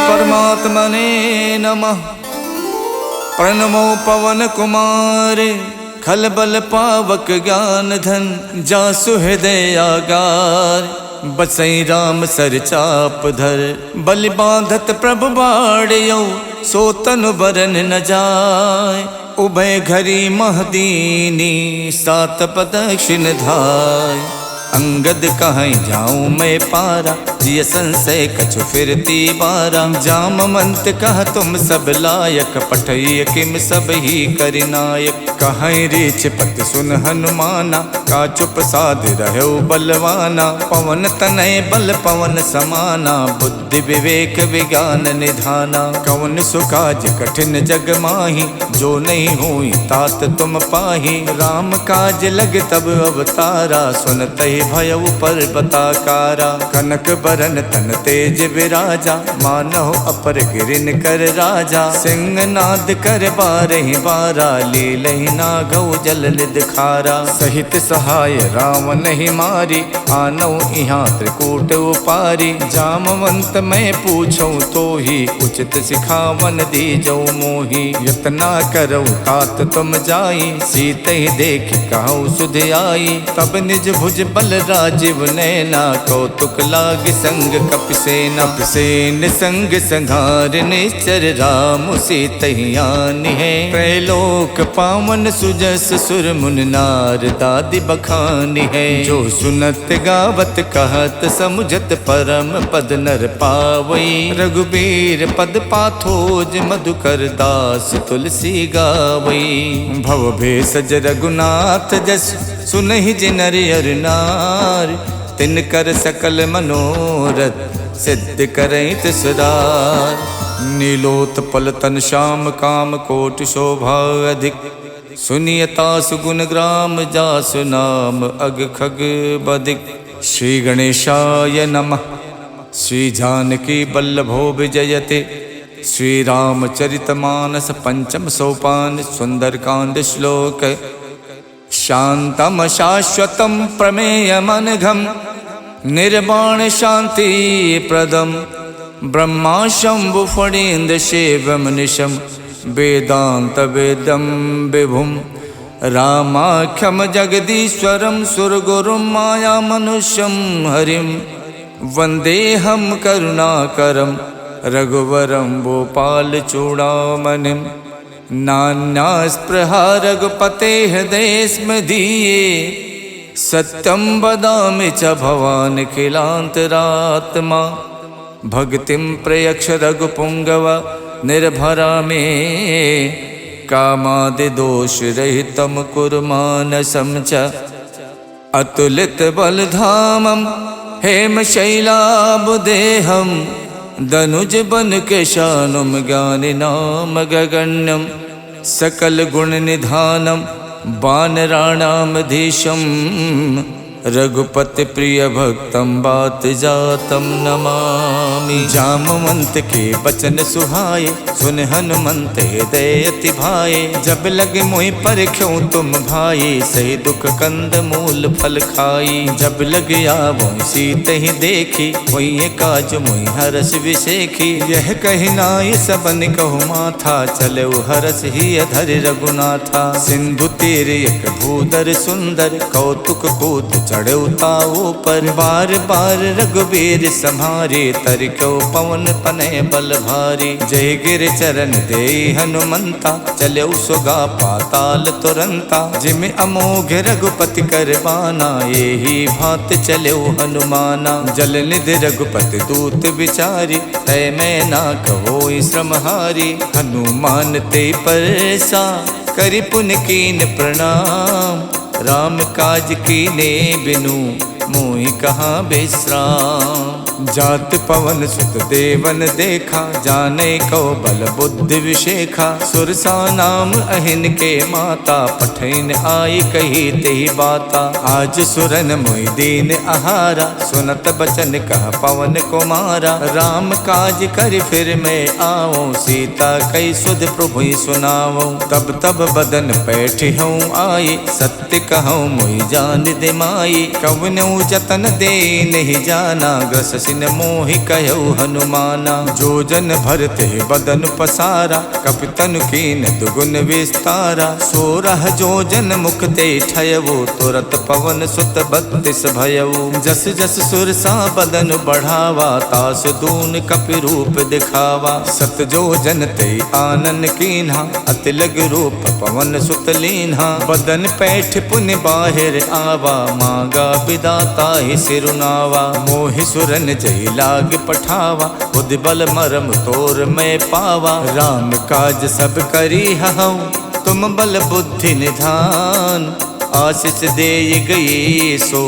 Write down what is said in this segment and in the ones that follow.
परमात्मने नमः। प्रणमो पवन कुमार खलबल पावक ज्ञान धन जासु हृदय आगार। बसई राम सर चाप धर बलि बांधत प्रभु बाड़ियो सो तनु बरन न जाय। उभय घरी महदीनी सात प्रदक्षिण धाय। अंगद कहीं जाऊं मैं पारा जिय संशय कछु फिरती बारा। जामवंत कह तुम सब लायक पठय किम सब ही करिनायक। कहीं रीछ पत सुन हनुमाना का चुप साध रहो बलवाना। पवन तनय बल पवन समाना बुद्धि विवेक विज्ञान निधाना। कवन सुकाज कठिन जग माही जो नहीं हुई तात तुम पाही। राम काज लग तब अवतारा सुनत ही भय पर बताकारा। कनक बरन तन तेज विराजा मानव अपर गिरिन कर राजा। सिंह नाद कर बारहि बारा लीलहि नागौ जल निध खारा। सहित सहाय राम नहीं मारी आनौ इहाँ त्रिकूट उपारी। जामवंत मैं पूछूं तो ही उचित सिखावन दीजौ मोही। यतना करौ तात तुम जाई सीत ही देख कहूँ सुध आई। तब निज भुज बल राजीव नैना कौतुक लाग संग कपिसेना। कपिसेन संग संघार निश्चर राम सीतहियान है। त्रैलोक पावन सुजस सुर मुन नार दादि बखानी है। जो सुनत गावत कहत समुझत परम पद नर पावई। रघुबीर पद पाथोज मधुकर दास तुलसी गावई। भव भेषज रघुनाथ जस सुनहि जिनर अर नार। तिन कर सकल मनोरथ सिद्ध करई तिसरार। नीलोत्पल तन श्याम काम कोट शोभा अधिक। सुनियता सुगुण ग्राम जासु नाम अग खग बदिक। श्री गणेशाय नमः। श्री जानकी बल्लभो विजयते। श्री रामचरितमानस पंचम सोपान सुंदरकांड श्लोक। शांतम शाश्वतम प्रमेयमनघम निर्वाण शांति प्रदम। ब्रह्मा शंभु फणीन्द्र शिवम निशम वेदांत वेदम विभुम। रामाख्यम जगदीश्वरम सुरगुरुम माया मनुष्यम हरिम। वंदेहम करुणाकरम रघुवरम भोपाल चूड़ामणिम। नान्या स्पृहा रघुपते हृदय स्मदीये। सत्यं वदामि च भवान् किलान्तरात्मा। भक्तिं प्रयक्ष रघुपुंगव निर्भरा मे। कामादिदोष रहितं कुरु मानसं च। अतुलित बलधामं हेमशैलाबुदेहं। दनुज बन केशानुम ज्ञानिनाम गगण्यम। सकल गुण निधानम वानराणामधीशम। रघुपति प्रिय भक्तम बात जातम नमामि। जामवंत के बचन सुहाए सुन हनुमंत हृदय अति भाए। जब लग मोहि परख्यों तुम भाई सही दुख कंद मूल फल खाई। जब लग आवो सीत ही देखी वही काज मोहि हरस विशेखी। यह कही नाय सबन कहु माथा चलो हरस ही अधर रघुनाथा। सिंधु तीर एक भूधर सुंदर कौतुक कूद चढ़ौताओ पर। बार बार रघुबीर सम्हारे तरक्यो पवन तनय बल भारी। जय गिर चरण दे हनुमंता चलो सुगा पाताल तुरंता। जिम अमोघ रघुपति करबाना यही भात चलो हनुमाना। जल निधि रघुपति दूत विचारी तय मैं ना कहो श्रमहारी। हनुमान ते परसा करि पुन कीन प्रणाम। राम काज कीने बिनु मोहि कहाँ विश्राम। जात पवन सुत देवन देखा जाने को बल बुद्धि विशेखा। सुरसा नाम अहिन के माता पठैन आई कही तेहि बाता। आज सुरन मोहि दीन आहारा सुनत बचन कह पवन कुमारा। राम काज कर फिर मैं आओ सीता कई सुध प्रभु सुनाओ। तब तब बदन बैठ हूँ आई सत्य कहूँ मोहि जान दे माई। कवनऊ जतन दे नहीं जाना ग्रस कठिन मोहि कहु हनुमाना। जो जन भरते बदन पसारा, कपि तनु कीन दुगुन विस्तारा। 16 जो जन मुख ते ठयवो, तुरत पवन सुत 32 भयऊ। जस जस सुरसा बदन बढ़ावा, तास दून कपि रूप दिखावा। 7 जो जन ते आनन कीन्हा, अति लग रूप पवन सुत लीन्हा। बदन पैठ पुनि बाहिर आवा, मांगा विदाता ही सिरुनावा। मोहि सुरन जहि लाग पठावा, बुद्धि बल मरम तोर मैं पावा। राम काज सब करी हऊँ, तुम बल बुद्धि निधान। आशीष दे गई सो,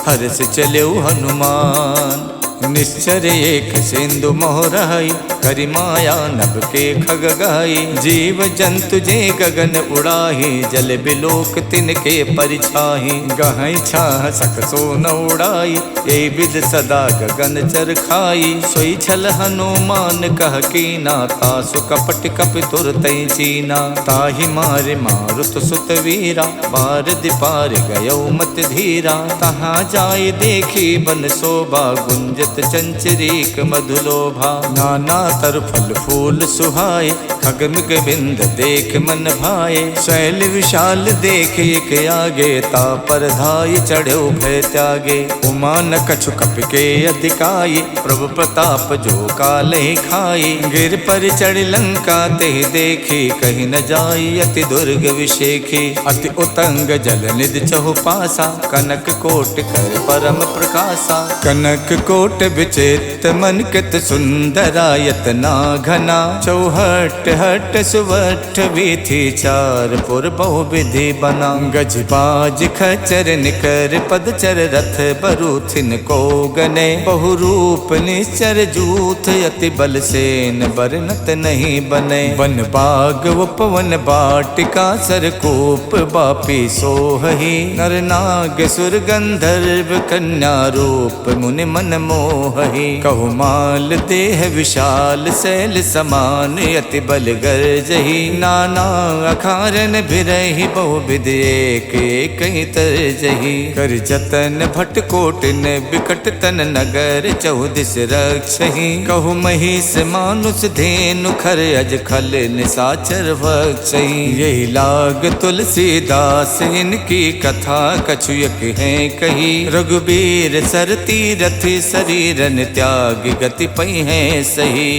हर्ष चलो हनुमान। निश्चर एक सिंधु मोहराई, करि माया नभ के खग गाई। जीव जंतु जे गगन उड़ाही, जल बिलोक तिनके परिछाही। गहई छाह सक सो न उड़ाई, ये विद सदा गगन चर खाई। सोई छल हनुमान कह कीना, तासु कपट कपि तुरतई चीना। ताहि मारे मारुत सुत वीरा, बार दिपार गयो मत धीरा। तहाँ जाय देखी बन शोभा, गुंजत चंचरीक मधुलोभा। नाना तर फल फूल सुहाए, खगमिग बिंद देख मन भाए। शैल विशाल देख एक आगे, ता पर धाय चढ़ो भय त्यागे। उमा न कछु कपि के अधिकाई, प्रभु प्रताप जो काले खाई। गिर पर चढ़ लंका ते देखी, कहीं न जाई अति दुर्ग विशेखी। अति उतंग जल निधि चहु पासा, कनक कोट कर परम प्रकाशा। कनक कोट विचित्र मन कित सुंदरायत ना घना। चौहट हट सुवठ वीथि, चार पुर बहु विधि बना। गज बाज खचर निकर पदचर, रथ बरूथिन को गने। बहु रूप निश्चर जूथ, अति बल सेन बरनत नहीं बने। वन बाग उपवन बाटिका, सरकूप बापी सोहही। नर नाग सुर गंधर्व कन्या, रूप मुनि मन मोहही। कहु माल देह विशाल, शैल समान अति बल गर्जही। नाना अखारन भिरहि, बहु विध एक एक तरजही। कर जतन भट कोटिन, बिकट तन नगर चौदिस रक्षही। कहु महिष मानुष धेनु, खर अज खल निसाचर भक्षही। यही लाग तुलसीदास, इनकी कथा कछु एक है कही। रघुबीर सर तीरथ, शरीरन त्याग गति पई है सही।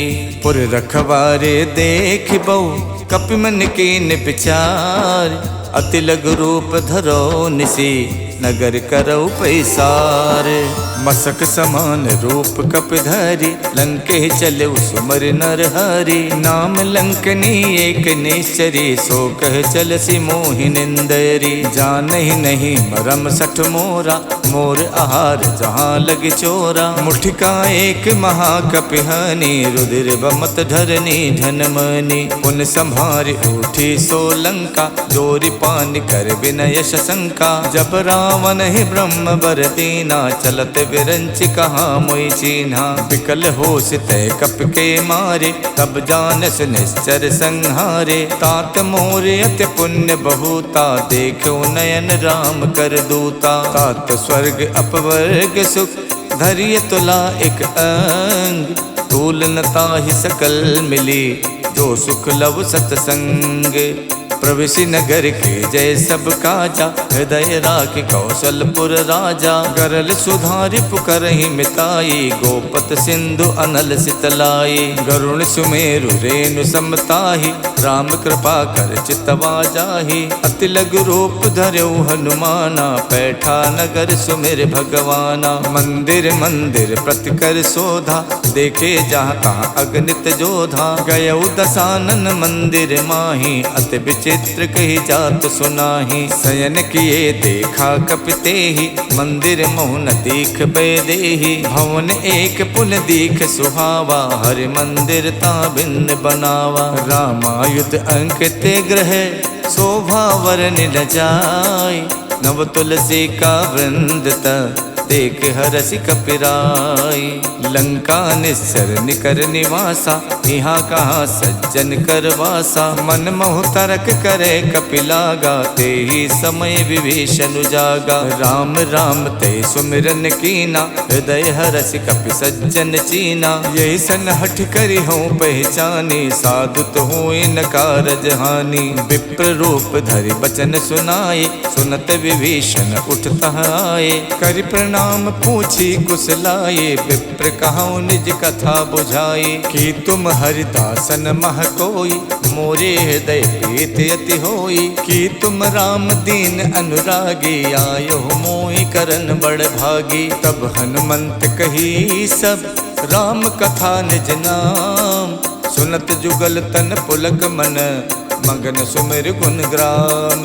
पुर रखवारे देख बहु, कपि मन कीन विचार। अति लघु रूप धरो निसी, नगर करौ पैसार। मसक समान रूप कपि धरि, लंके चले सुमर नर हरि। नाम लंकनी एक निश्चरी, सो कह चलसी मोहि निंदरी। जानहि नहीं मरम सठ मोरा, मोर आहार जहाँ लग चोरा। मुठिका एक महाकपि हनि, रुधिर बमत धरनी धनमनि। पुन संभार उठी सो लंका, जोरि पान कर विनय शंका। जब रावण ही ब्रह्म बर दीना, चलत विरंच कहा मोहि चीन्हा। विकल होश तय कप के मारे, तब जानस निश्चर संहारे। तात मोर अति पुण्य बहुता, देखो नयन राम कर दूता। तात स्वर्ग अपवर्ग सुख, धरिय तुला एक अंग। तूल न ताहि सकल मिली, जो सुख लव सतसंग। प्रवेशी नगर के जय सब काजा, हृदय राख कौशलपुर राजा। गरल सुधारि पुकरहि मिताई, गोपत सिंधु अनल सितलाई। गरुण सुमेरु रेणु समताहि, राम कृपा कर चितवा जाहि। अति लघु रूप धरौ हनुमाना, पैठा नगर सुमिर भगवाना। मंदिर मंदिर प्रति कर शोधा, देखे जहाँ तहाँ अगणित जोधा। गयौ दसानन मंदिर माही, अति विचित्र कही जात सुनाही। शयन किए देखा कपितेहि, मंदिर मोहन दीख बेदेहि। भवन एक पुन दीख सुहावा, हरि मंदिर ता भिन्न बनावा। रामायुध अंकित ग्रह, शोभा वरन न जाय। नव तुलसी का वृंद देख हरसि कपिराई। लंका निस्सर निकर निवासा, यहाँ कहाँ सज्जन कर वासा। मन मोह तरक करे कपिलागा, ते ही समय विभीषण जागा। राम राम ते सुमिरन कीना, हृदय हरसि कपि सज्जन चीना। यही सन हठ करी हूँ पहचानी, साधुत हुए न कारज हानि। विप्र रूप धरि बचन सुनाए, सुनत विभीषण उठता आए। करि प्रणाम पूछी कुशलाए, विप्र कहूँ निज कथा बुझाए। कि तुम हरिदासन मह कोई, मोरे हृदय प्रीत अति होई। कि तुम राम दीन अनुरागी, आयो मोहि करन बड़ भागी। तब हनुमंत कही सब, राम कथा निज नाम। सुनत जुगल तन पुलक मन, मगन सुमिर गुण ग्राम।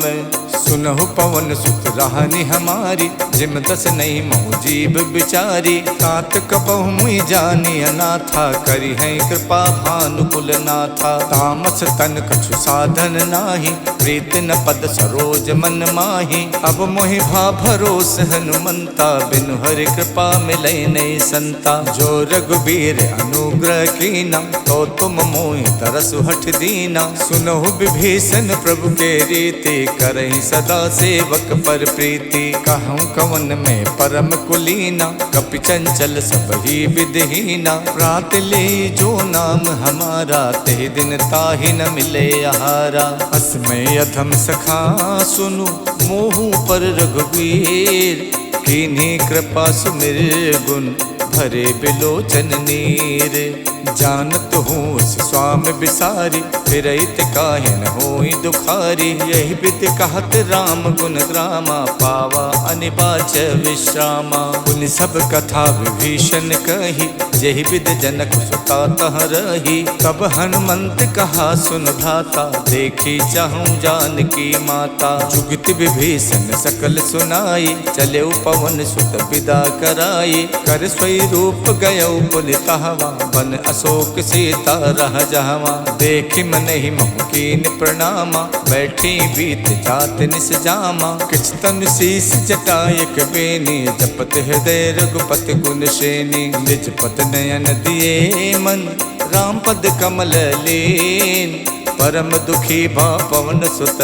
सुनहु पवन सुत राहनि हमारी, जिम दस नहीं महु जीव बिचारी। तात कपहु मुई जानी अनाथा, करी है कृपा भानुकुल नाथा। तामस तन कछु साधन नाही, प्रीत न पद सरोज मन माही। अब मोहि भा भरोस हनुमंता, बिनु हरि कृपा मिलै नहीं संता। जो रघुबीर अनुग्रह कीना, तो तुम मोहि तरसु हठ दीना। सुनहु विभीषण प्रभु के रीति, करहि सदा सेवक पर प्रीति। कहूँ कवन में परम कुलीना, कपि चंचल सब ही विधहीना। प्रात ले जो नाम हमारा, ते दिन ताहि न मिले आहारा। असमय अधम सखा सुनु, मोहु पर रघुवीर। कीन्ही कृपा सुमिर गुण, भरे बिलोचन नीर। जानत हूँ स्वामी बिसारी, फिरहित काहे न होई दुखारी। यही विधि कहत राम गुण ग्रामा, पावा अनिबाच विश्रामा। पुनि सब कथा विभीषण कही, यही विधि जनक सुता तह रही। तब हनुमंत कहा सुन भ्राता, देखी चाहूँ जानकी माता। जुगति विभीषण सकल सुनाई, चले पवन सुत विदा कराई। कर स्वरूप गयौ पुनितहवा, बन अशोक सीता रह जहवा। देखि मन ही मोह कीन प्रणामा, बैठी बीत जात निस जामा। किछ तन शीस जटायक बेनी, जपत हृदय रघुपति गुण श्रेणी। निज पद नयन दिए मन, राम पद कमल लीन। परम दुखी भा पवन सुत,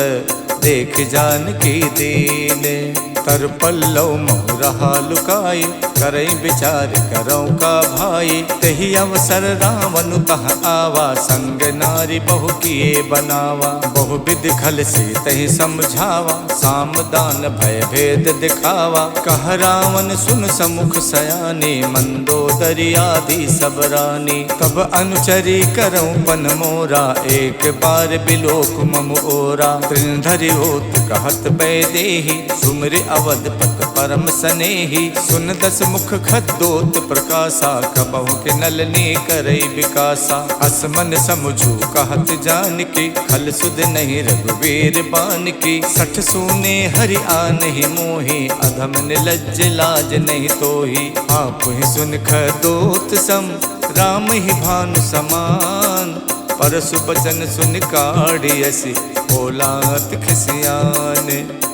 देख जानकी दीन। तर पल्लव मोह रहा लुकाई, करई विचार करऊँ का भाई। तही अवसर रावण तह आवा, संग नारी बहु किए बनावा। बहु विधि खल से तही समझावा, साम दान भय भेद दिखावा। कह रावण सुन समुख सयानी, मंदोदरी आदि सब रानी। तब अनुचरी करऊँ पन मोरा, एक बार बिलोक मम ओरा। त्रिनधरि होत कहत बैदेही, सुमिर अवधपत परम सनेही। सुन दस मुख खद्दोत प्रकाशा, कबहु के नलनी करई विकासा। असमन समझू कहत जानकी, खल सुध नहीं रघुवीर बानकी। सठ सूने हरि आनहि मोहि, अधम निलज्ज लाज नहीं तोहि। आप ही सुन खद्दोत सम, राम ही भानु समान। परसु बचन सुन काढ़ियसि, बोलात खिसियान।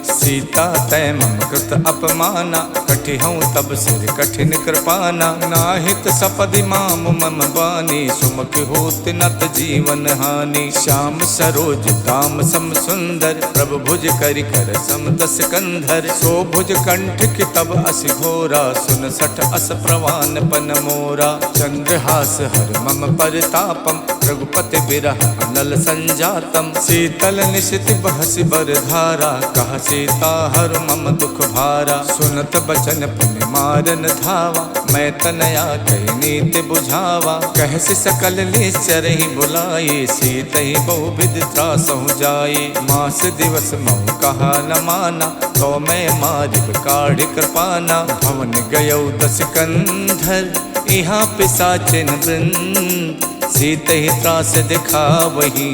सीता तय मम कृत अपमाना, कठि हूँ तब सिर कठिन कृपाना। नाहित सपदि माम मम बानी, सुमुख होत नत जीवन हानि। श्याम सरोज दाम सम सुंदर, प्रभु भुज करि कर सम दस कंधर। सो भुज कंठ की तब असि घोरा, सुन सठ अस प्रवान पन मोरा। चंद्रहास हर मम परितापम, रघुपति बिरह अनल संजातम। शीतल निशित बहसि बर धारा, कह सीता हर मम दुख भारा। सुनत बचन पुनि मारन धावा, मैं तनया कही नीति बुझावा। कहसि सकल निश्चर ही बुलाई, सीत ही बहु विधि त्रासहु जाई। मास दिवस महु कहा न माना, तो मैं मारिब काढ़ि कृपाना। भवन गयौ दस कंधर, यहाँ पिशाचिन वृंद। सीत ही त्रास दिखावही,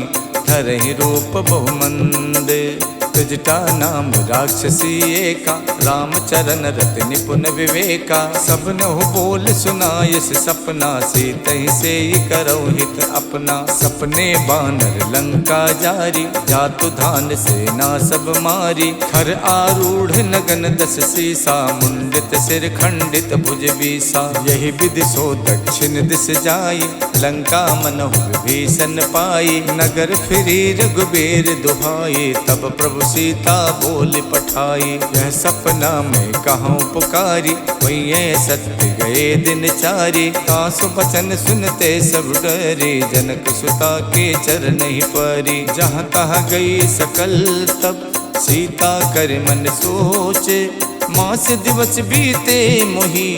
धरहि रूप बहुमंद। जटा नाम राक्षसी एका, राम चरण रत निपुण विवेका। सब नहु बोल सुनायस सपना, सीतहि से करौ हित अपना। सपने बानर लंका जारी, जातु धान सेना सब मारी। खर आरूढ़ नगन दस सीसा, मुंडित सिर खंडित भुज बीसा। यही विधि सो दक्षिण दिस जाई, लंका मनहु विभीषण पाई। नगर फिरी रघुबीर दुहाई, तब प्रभु सीता बोल पठाई। यह सपना में कहूँ पुकारी, वही सत्य गए दिन चारी। तासु बचन सुनते सब डरे, जनक सुता के चरण ही परी। जहाँ तहाँ गई सकल तब, सीता कर मन सोचे। मास दिवस बीते मोही,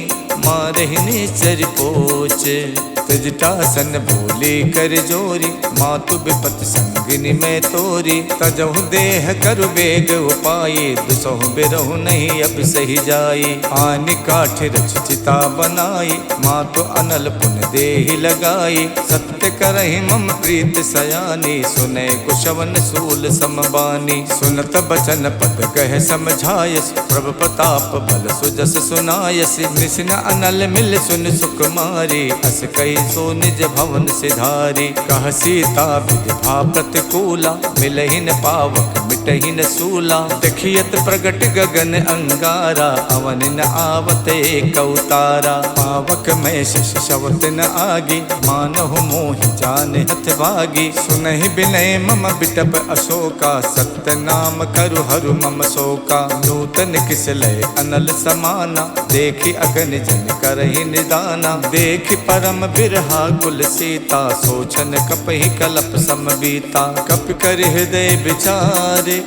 मारहिने चर पोचे। तजटासन बोले कर जोरी, मातु विपत संगिनी में तोरी। तजहु देह करु बेग उपाये, दुसहु बिरहु नहीं अब सही जाई। आन काठ रचिता बनाई, मातु अनल पुन देहि लगाई। सत्य करहि मम प्रीत सयानी, सुने कुशवन सूल समबानी। सुनत बचन पद कह समझायस, प्रभु प्रताप बल सुजस सुनायस। निसिन अनल मिल सुन सुकुमारी, अस कई सो निज भवन सिधारी। कह सीता विधि प्रतिकूला, मिलहि न पावक मिटहि न सूला। देखियत प्रगट गगन अंगारा, अवन न आवत एक अवतारा। पावक में शिष शवत न आगी, मानहु मोहि जान हथ भागी। सुनहि बिनय मम बिटप अशोका, सत्य नाम करु हरु मम शोका। नूतन किस लय अनल समाना, देखि अगन जन करहि निदाना। देखि परम बिरहा कुल सीता, सोचन कपहि कलप समबीता। कप कर हृदय विचारे,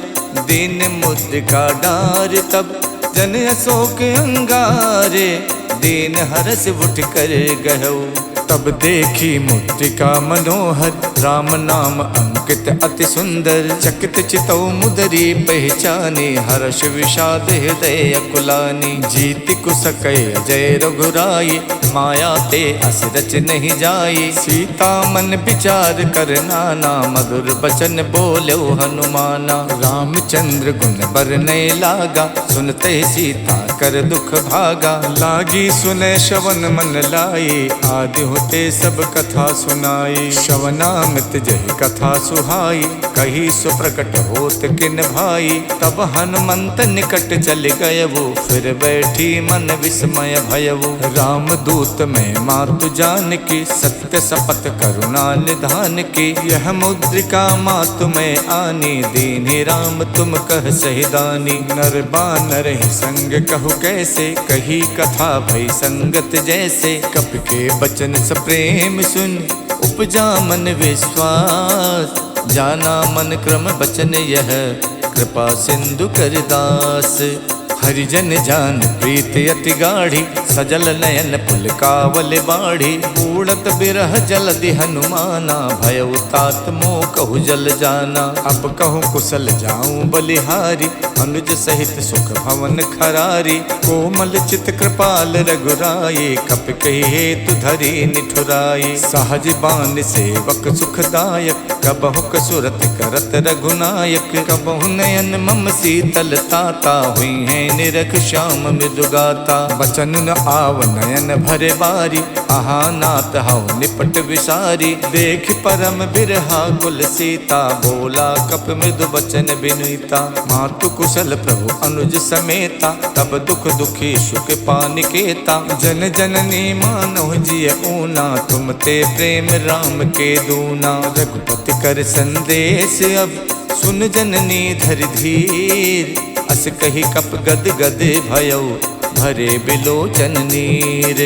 दीन मुद्रिका डार। तब जन अशोक अंगारे, दीन हरस उठ कर गहु। तब देखी मुद्रिका मनोहर, राम नाम अंकित अति सुंदर। चकित चितौ मुदरी पहचानी, हर्ष विषाद हृदय अकुलानी। जीति कुसकै अजय रघुराई, माया ते अस रच नहीं जाई। सीता मन विचार कर नाना, मधुर बचन बोलो हनुमाना। रामचंद्र गुण बरनय लागा, सुनते सीता कर दुख भागा। लागी सुने श्रवण मन लाई, आदि होते सब कथा सुनाई। श्रवणामृत जहि कथा सुहाई, कही सुप्रकट होत किन भाई। तब हनुमंत निकट चल गयवु, फिर बैठी मन विस्मय भयवु। राम दूत में मातु जान की, सत्य शपथ करुणा निधान की। यह मुद्रिका मातु में आनी, दीन्हि राम तुम कह सहिदानी। नर बानर ही संग कहु कैसे, कही कथा भई संगत जैसे। कप के बचन प्रेम सुन, उपजा मन विश्वास। जाना मन क्रम बचन यह, कृपा सिंधु कर दास। हरिजन जान प्रीत अति गाढ़ी, सजल नयन पुलकावल बाढ़ी। उड़त बिरह जलधि हनुमाना, भयउ तात मोह कहु जल जाना। अब कहूँ कुशल जाऊं बलिहारी, अनुज सहित सुख भवन खरारी। कोमल चित कृपाल रघुराई, कप कही हेतु धरी निठुराई। सहज बान सेवक सुखदायक, कबहु कसुरत करत रघुनायक। कबहु नयन मम शीतल ताता, हुई है निरख श्याम मृदुगाता। बचन न आव नयन भरे बारी, आहा नाथ हऊ निपट विसारी। देख परम बिरहा कुल सीता, बोला कप मृदु बचन बिनुता। मातु कुशल प्रभु अनुज समेता, तब दुख दुखी सुख पानिकेता। जन जननी मानो जिय ऊना, तुम ते प्रेम राम के दूना। रघुपति कर संदेश अब, सुन जननी धर धीर। अस कही कप गद गद भयउ, भरे बिलोचन नीर।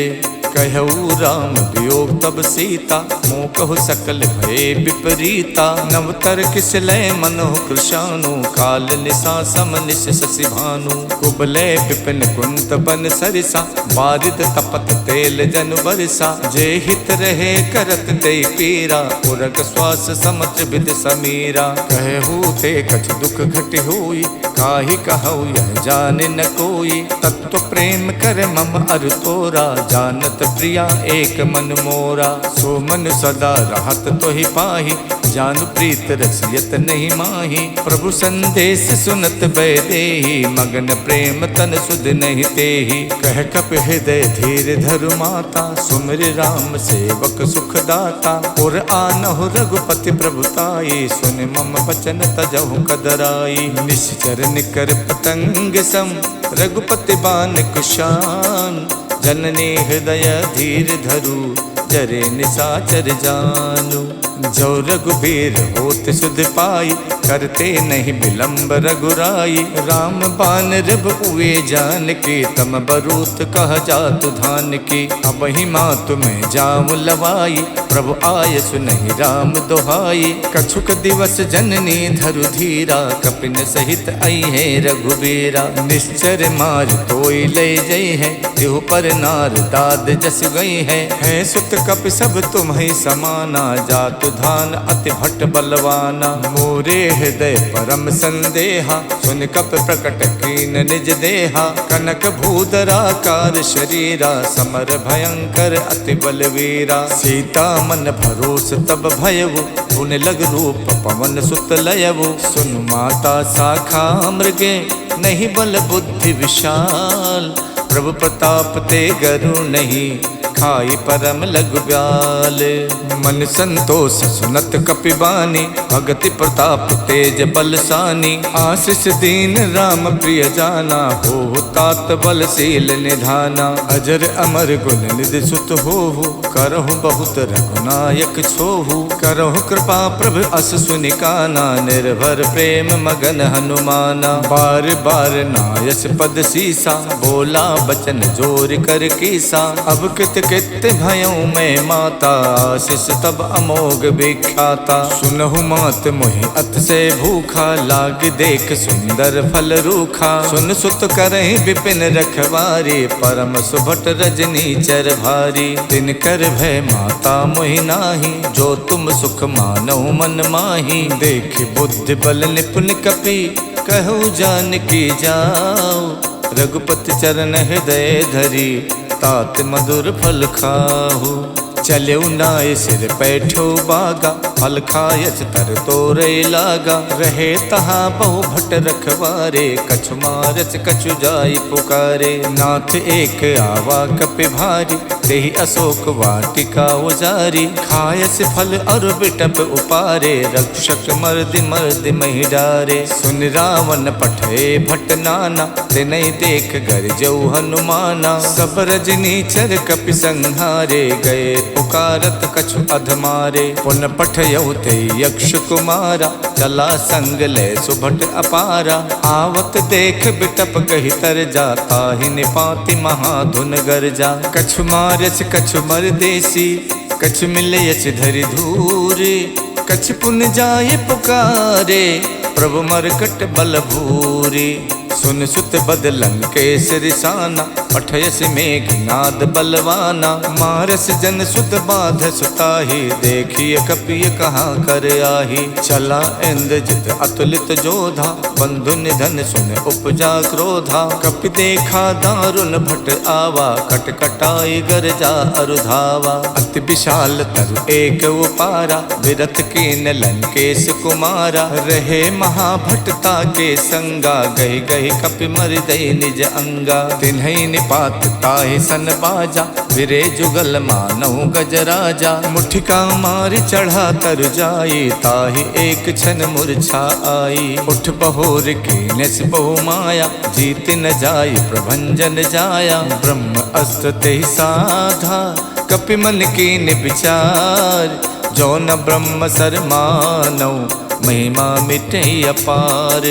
कहऊ राम वियोग तब सीता, मोह कहु सकल भय विपरीता। नवतर किस लय मनोह कृशानु, काल निशा सम निश शशि भानु। कुबलय विपिन कुंत बन सरिसा, बारिद तपत तेल जन बरसा। जे हित रहे करत ते पीरा, उरग श्वास समत्र विद समीरा। कहू ते कछ दुख घट हुई, काहि कहु यह जाने न कोई। तत्व प्रेम कर मम अर तोरा, जानत प्रिया एक मन मोरा। सो मन सदा रहत तो ही पाही, जानु प्रीत रसियत नहीं माही। प्रभु संदेश सुनत बैदेही, मगन प्रेम तन सुध नहीं तेही। कह कप हृदय धीर धरु माता, सुमिर राम सेवक सुख दाता। और आनहु रघुपति प्रभुताई, सुन मम वचन तजहु कदराई। निश्चर निकर पतंग सम, रघुपति बान कुशान। जननी हृदय धीर धरु, जरे निशाचर जानू। जो रघुबीर होत सुध पाई, करते नहीं विलंब रघुराई। राम बान रिब उए जान की, तम बरूत कह जातु धान की। अब ही मातु में जाम लवाई, प्रभु आय सुनहि राम दोहाई। कछुक दिवस जननी धरु धीरा, कपिन सहित आई है रघुबीरा। निश्चर मार तोई ले जई है, तिहु पर नार दाद जस गई है। सुत कपि सब तुम्हि समाना, जातु धान अति भट्ट बलवाना। मोरे हृदय परम संदेहा, सुन कप प्रकट कीन निज देहा। कनक भूधराकार शरीरा, समर भयंकर अति बलवीरा। सीता मन भरोस तब भयवु, गुण लग रूप पवन सुत लयवु। सुन माता शाखा मृगे, नहीं बल बुद्धि विशाल। प्रभु प्रताप ते गरु नहीं, खाई परम लघु ब्याल। मन संतोष सुनत कपिबानी, भगति प्रताप तेज बलसानी। आशीष दीन राम प्रिय जाना, हो तात बलशील निधाना। अजर अमर गुण निधि सुत होहु, करहु बहुत रघुनायक छोहु। करहु कृपा प्रभु अस सुनि काना, निर्भर प्रेम मगन हनुमाना। बार बार नायस पद सीसा, बोला बचन जोर कर कीसा। अब कित कित भयऊ मैं माता, आशीष तब अमोघ विख्याता। सुनहु मात मोहि अत से भूखा, लाग देख सुंदर फल रूखा। सुन सुत करहि विपिन रखवारी, परम सुभट रजनी चर भारी। तिन कर भय माता मोहि नाही, जो तुम सुख मानहु मन माही। देख बुद्धि बल निपुण कपि, कहु जानकी जाओ। रघुपति चरण हृदय धरी, तात मधुर फल खाहु। चलऊ नाय सिर पैठो बागा, फल खायच तर तोरे लागा। रहे तहाँ बहु भट रखवारे, कछु मारच कछु जाई पुकारे। नाथ एक आवा कपि भारी, देहि अशोक वाटिका उजारी। खायस फल और बिटप उपारे, रक्षक मर्दि मर्दि महि डारे। सुन रावण पठे भट नाना, तिनहि देख गरजऊ हनुमाना। सब रजनी चर कपि संहारे, गए पुकारत कछु अधमारे। पुन पठयऊ ते यक्ष कुमारा, चला संग ले सुभट अपारा। आवत देख बिटप कहि तर जा, ताहि निपाति महाधुन गरजा। कछु मारच कछु मरदेसी, कछु मिलयच धरि धूरे। कछु पुन जाय पुकारे, प्रभु मरकट बल भूरे। सुन सुत बदलन केसरि साना, पठयस मेघनाद बलवाना। मारस जन सुत बाध सुताही, देखिए कपिय कहाँ कर आही। चला इंद्रजित अतुलित जोधा, बंधु निधन सुन उपजा क्रोधा। कपि देखा दारुण भट आवा, कट कटाई गरजा अरुधावा। अति विशाल तरु एक उपारा, विरथ कीन लंकेश कुमारा। रहे महाभटता के संगा, गहि गहि कपि मर्दय निज अंगा। तिन्हि निपात ताहि सन बाजा, विरे जुगल मानहु गजराजा। मुठिका मारि चढ़ा तर जाई, ताहि एक क्षण मूर्छा आई। उठ बहोर कीनेस बहु माया, जीत न जाय प्रभंजन जाया। ब्रह्म अस्त्र तेहि साधा, कपि मन कीन विचार। जो न ब्रह्म सर मानौ, महिमा मिटे अपार।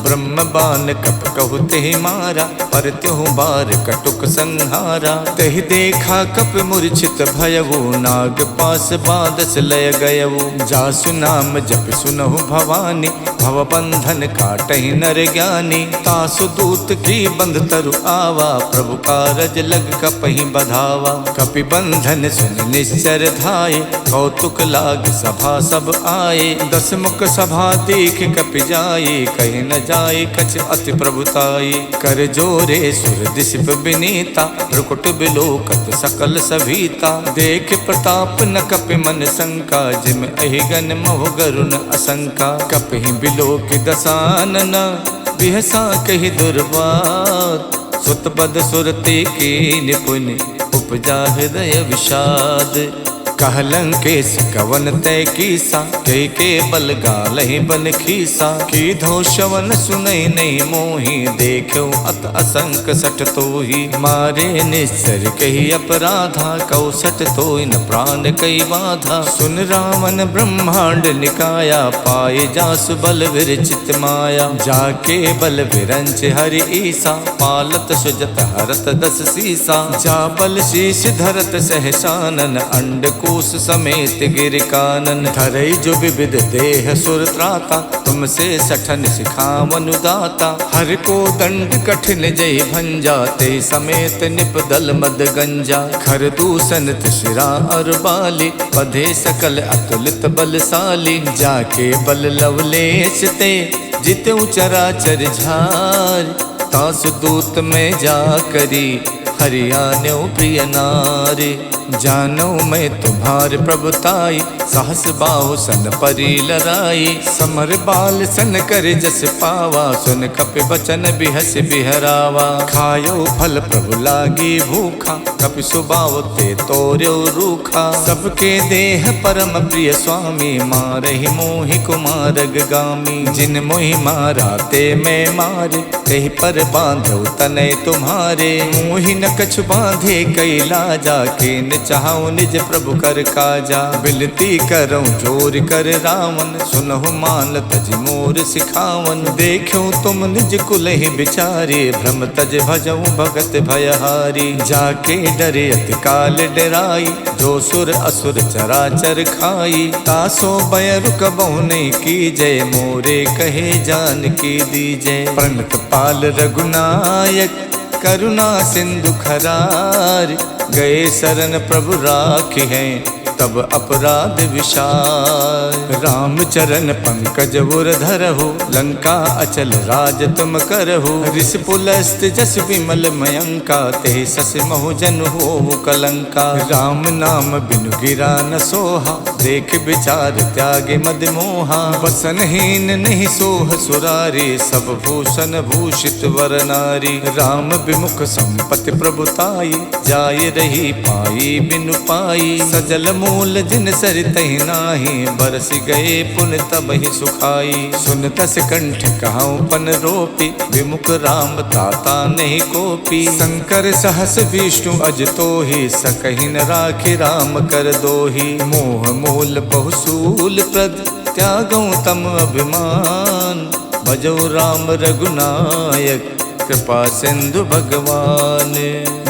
ब्रह्म बान कप कहु तेहि मारा, पर त्यों बार कटुक संहारा। तेहि देखा कप मूर्छित भयवु, नाग पास बादस लय गयवु। जासु नाम जप सुनहु भवानी, भव बंधन काटहि नर ज्ञानी। तासु दूत की बंध तरु आवा, प्रभु कारज लग कपहि बधावा। कपि बंधन सुन निश्चर धाये, कौतुक लाग सभा सब आए। दस मुख सभा देख कपि जाई, कहीं न जाए कछ अति प्रभुताई। कर जोरे सुर दिशप विनीता, रुकुट बिलोकत सकल सभीता। देख प्रताप न कपि मन शंका, जिम अहिगन मोह गरुण असंका। कपि बिलोक दसानन, बिहसा कहि दुर्वात। सुत बद सुरते की निपुण, उपजा हृदय विषाद। कहलंकेश कवन तय कीसा, के बल गालहि बन खीसा। की धो शवन सुनई नहीं मोही, देखो अत असंक सठ तोही। मारे निश्चर कही अपराधा, कौ सठ तोहि न प्राण कई बाधा। सुन रावण ब्रह्मांड निकाया, पाए जासु बल विरचित माया। जाके बल विरंच हरि ईसा, पालत सुजत हरत दस सीसा। जा बल शीश धरत सहसानन, अंड कोश समेत गिर कानन। धरई जो विविध देह सुर त्राता, तुमसे सठन सिखावन दाता। हर को दंड कठिन जय भंजा, ते समेत निपदल मद गंजा। खर दूषण शिरा और बाली, बधे सकल अतुलित बलशाली। जाके बल लवलेश ते, जितु चराचर झार। तासु दूत में जा करी, हरियाण्यो प्रिय नारी। जानो मैं तुम्हार प्रभुताई, सहस बाहु सन परी लराई। समर बाल सन कर जस पावा, सुन कपि बचन बिहस बिहरावा। खायो फल प्रभु लागी भूखा, कपि सुबाव ते तोर्यो रूखा। सबके देह परम प्रिय स्वामी, मारहि मोहि कुमारग गामी। जिन मोहि मारा ते मैं मारे, तेहि पर बांधो तनय तुम्हारे। मोहि न कछु बांधे कई लाजा, के चाहूं निज प्रभु कर काजा। बिनती करऊं जोर कर रावण, सुनहु मान तज मोर सिखावन। देखो तुम निज कुल ही बिचारे, भ्रम तज भजऊं भगत भयहारी। जाके डरे अति काल डराई, जो सुर असुर चराचर खाई। तासो भय रुक बहुने की जय, मोरे कहे जान की दीजय। प्रणत पाल रघुनायक, करुणा सिंधु खरार। गए शरण प्रभु राखी हैं, तब अपराध विशाल। राम चरण पंकज उर धरहु, लंका अचल राज तुम करहु। ऋषि पुलस्त जस विमल मयंका, ते सस महु जन होवु कलंका। राम नाम बिनु गिरा न सोहा, देख विचार त्यागे मद मोहा। वसनहीन नहीं सोह सुरारी, सब भूषण भूषित वर नारी। राम विमुख संपत्ति प्रभुताई, जाय रही पाई बिनु पाई। सजल मूल जिन सरितहि नाही, बरस गए पुन तब ही सुखाई। सुन तस कंठ कहाऊं पन रोपी, विमुख राम ताता नहीं कोपी। शंकर सहस विष्णु अज तोहि, सकहि न राखि राम कर दोहि। मोह मूल बहुसूल प्रद, त्यागऊं तम अभिमान। भजो राम रघुनायक, कृपा सिंधु भगवान।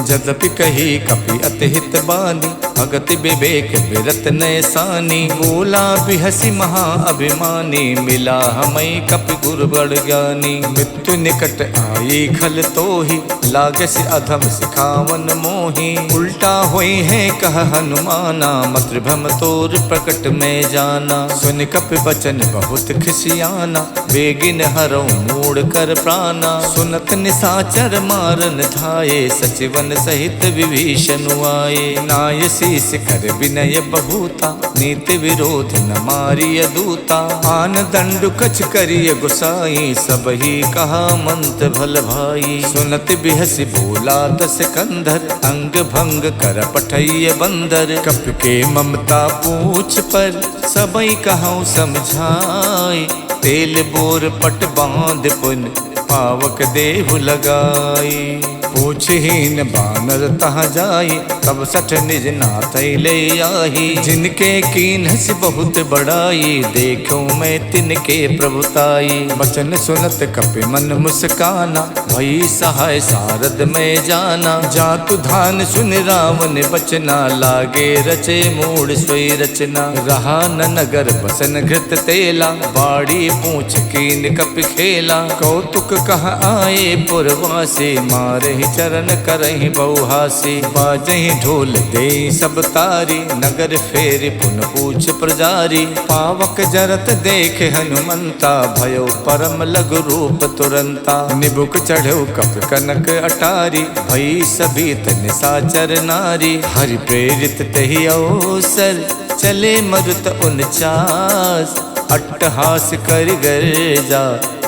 जदपि कही कपि अति हित बानी, भगत विवेक बिरत नैसानी। बोला बिहसी महा अभिमानी, मिला हमें कपि गुरु बड़ ज्ञानी। मृत्यु निकट आई खल तोहि, लागस अधम सिखावन मोहि। उल्टा होई है कह हनुमाना, मातृभम तोर प्रकट में जाना। सुन कपि बचन बहुत खिसियाना, बेगिन हरऊ मूड कर प्राणा। सुनत निसाचर मारन धाये, सचिवन सहित विभीषण आए। नाय शीस कर विनय बहुता, नीति विरोध न मारिय दूता। आन दंडु कछ करिय गुसाई, सब ही कहा मंत भल भाई। सुनत बिहसी बोला दस कंधर, अंग भंग कर पठैय बंदर। कपि के ममता पूछ पर, सबई कहूँ समझाई। तेल बोर पट बांध पुन, पावक देहु लगाई। पूछहीन बानर तहाँ जाई, तब सठ निज नाथ ले आई। जिनके कीन्हस बहुत बड़ाई, देखो मैं तिनके प्रभुताई। बचन सुनत कपि मन मुस्काना, भई सहाय सारद में जाना। जातु धान सुन रावण बचना, लागे रचे मूड सोई रचना। रहा न नगर बसन घृत तेला, बाड़ी पूछ कीन कपि खेला। कौतुक कह आए पुरवासी, मारे चरण करहि बहुहासी। बाजहि ढोल दे सब तारी, नगर फेर पुन पूछ प्रजारी। पावक जरत देख हनुमंता, भयो परम लघु रूप तुरंता। निबुक चढ़ो कप कनक अटारी, भई सभी निशाचर नारी। हरि प्रेरित तहि अवसर, चले मरुत 49। अट्टहास कर गर्जा,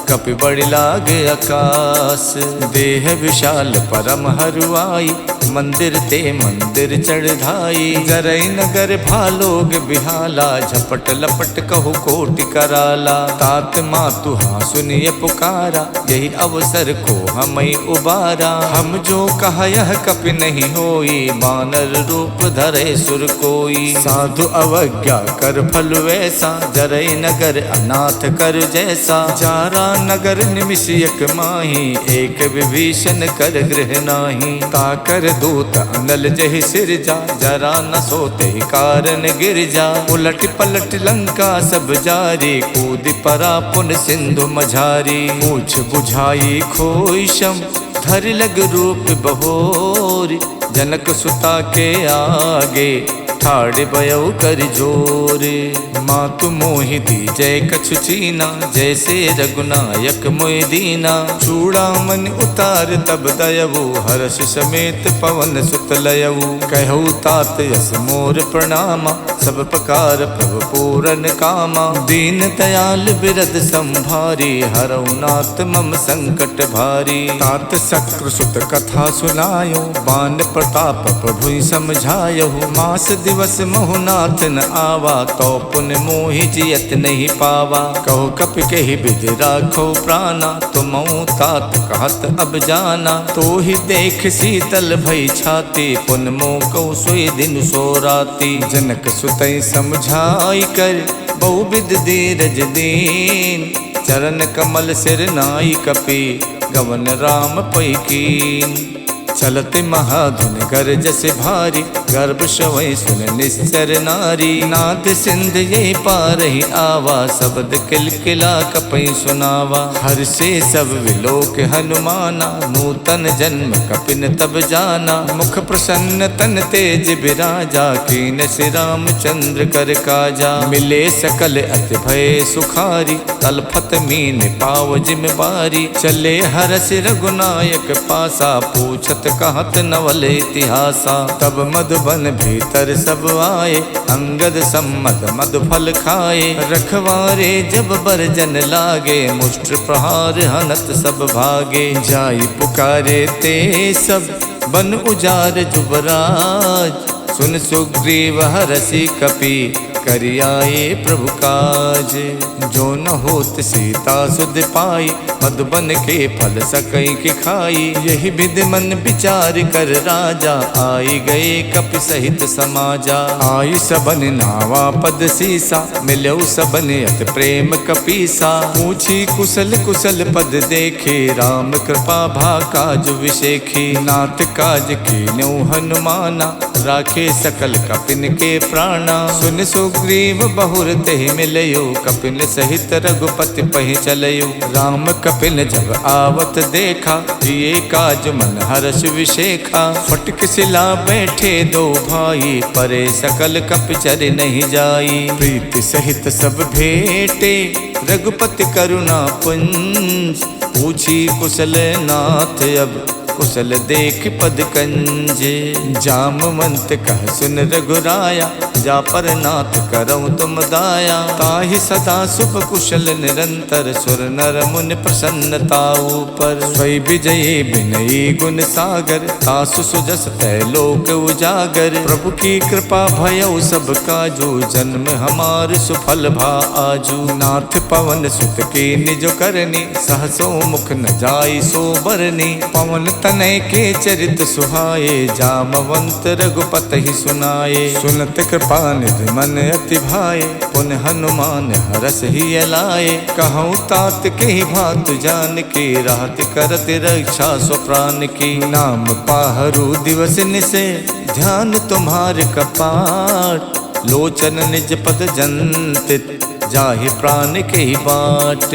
कपि बड़ि लाग आकाश। देह विशाल परम हरुआई, मंदिर ते मंदिर चढ़ाई। जरै नगर भालोग बिहाला, झपट लपट कहु कोटि कराला। तात मातु हाँ सुनिय पुकारा, यही अवसर को हमें उबारा। हम जो कहा यह कपि नहीं होई, बानर रूप धरे सुर कोई। साधु अवज्ञा कर फल वैसा, जरै नगर अनाथ कर जैसा। जारा नगर निमिष एक माही, एक विभीषण कर गृह नाही। ताकर दूत अनल जहि सिरजा, जरा न सोते कारण गिर जा। उलट पलट लंका सब जारी, कूद परा पुन सिंधु मझारी। पूछ बुझाई खोई शम, धर लग रूप बहोर। जनक सुता के आगे, ठाड़ भयो कर जोरे। मातु मोहि दीजय कछु चीना, जैसे रघुनायक मोहि दीना। चूड़ामणि उतार तब दयवु, हर्ष समेत पवन सुत लयवु। कहु तात यस मोर प्रणामा, सब प्रकार प्रभु पूरन कामा। दीन दयाल बिरद संभारी, हरऊ नाथ मम संकट भारी। तात शक्र सुत कथा सुनायो, बान प्रताप प्रभु समझायो। मास दिवस महुनाथ न आवा, तो पुन मोहि जियत नहीं पावा। कहो कपि कहि विधि राखो प्राणा, तुमहु तात कहत अब जाना। तो ही देख शीतल भई छाती, पुन मोह कहु सोई दिन सो राती। जनक सुतई समझाई कर, बहुविध धीरज दीन। चरण कमल सिर नाई कपि, गवन राम पै कीन। चलत महाधुन गर्ज से भारी, गर्भ शवै सुन निश्चर नारी। नाद सिंध ये पारहि आवा, शब्द किलकिला कपि सुनावा। हर से सब विलोक हनुमाना, नूतन जन्म कपिन तब जाना। मुख प्रसन्न तन तेज बिराजा, कीन श्री रामचंद्र कर काजा। मिले सकल अति भय सुखारी, तलफत मीन पाव जिम बारी। चले हरस रघुनायक पासा, पूछत कहत नवल इतिहासा। तब मधुबन भीतर सब आए, अंगद सम्मत मधु फल खाए। रखवारे जब बरजन लागे, मुष्ट प्रहार हनत सब भागे। जाई पुकारे ते सब, बन उजार जुबराज। सुन सुग्रीव हरषि कपि, करियाए प्रभु काज। जो न होत सीता सुध पाई, मधुबन के फल सकई के खाई। यही विधि मन विचार कर राजा, आई गए कपि सहित समाजा। आई सबन नावा पद सीसा, मिलो सबन अति प्रेम कपीसा। पूछी कुशल कुशल पद देखे, राम कृपा भा काज विशेखी। नाथ काज कीन्यो हनुमाना, राखे सकल कपिन के प्राणा। सुन सुग्रीव बहुर तेहि मिलयो, कपिन सहित रघुपति पहि चलयो। राम कपिन जब आवत देखा, ये काज मन हर्ष विशेखा। फटक सिला बैठे दो भाई, परे सकल कपि चर नहीं जाई। प्रीति सहित सब भेटे, रघुपति करुणा पुंज। पूछी कुशल नाथ अब, कुशल देख पद कंजे। जामवंत कह सुन रघुराया, जा पर नाथ करऊँ तुम दाया। ताहि सदा सुख कुशल निरंतर, सुर नर मुनि प्रसन्नता ऊपर। स्वै विजयी विनयी गुण सागर, तासु सुजस तै लोक उजागर। प्रभु की कृपा भयउ सब काजू, जन्म हमार सुफल भा आजू। नाथ पवन सुत के निज करनी, सहसो मुख न जाई सो बरनी। पवन तनय के चरित सुहाए, जामवंत रघुपति ही सुनाए। सुनत कृपा निधि मन अति भाए, पुन हनुमान हरस ही लाए। कहूँ तात के ही भात जान के, राहत करत रक्षा स्वप्राण की। नाम पाहरू दिवस निसे, ध्यान तुम्हार कपाट। लोचन निज पद जंतित, जाहि प्राण के ही बाट।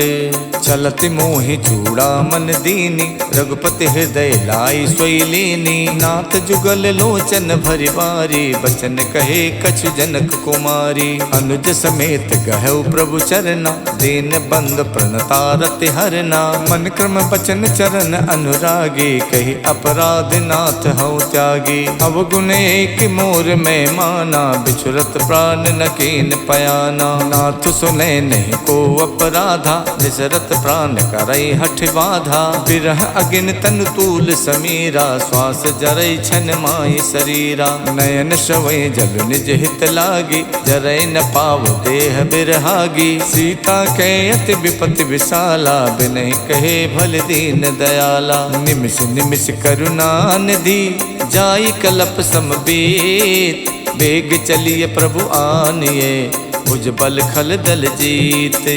चलत मोहि चूड़ा मन दीनी, रघुपति हृदय लाई सोई लीनी। नाथ जुगल लोचन भरि बारी, बचन कहे कछु जनक कुमारी। अनुज समेत गहु प्रभु चरना, दीन बंद प्रणतारति हरना। मन क्रम बचन चरण अनुरागी, कही अपराध नाथ हऊ त्यागी। अवगुण एक मोर में माना, बिछुरत प्राण न कीन पयाना। नाथ सुने नहीं को अपराधा, निसरत प्राण करई हठ बाधा। बिरह अगिन तन तूल समीरा, श्वास जरई छन माई शरीरा। नयन श्रवै जल निज हित लागी, जरई न पाव देह बिरहागी। सीता के अति विपति विशाला, बिनहि कहे भल दीन दयाला। निमिष निमिष करुणा निधि, जाई कलप समबीत। बेग चलिए प्रभु आनिए, भुज बल खल दल जीते।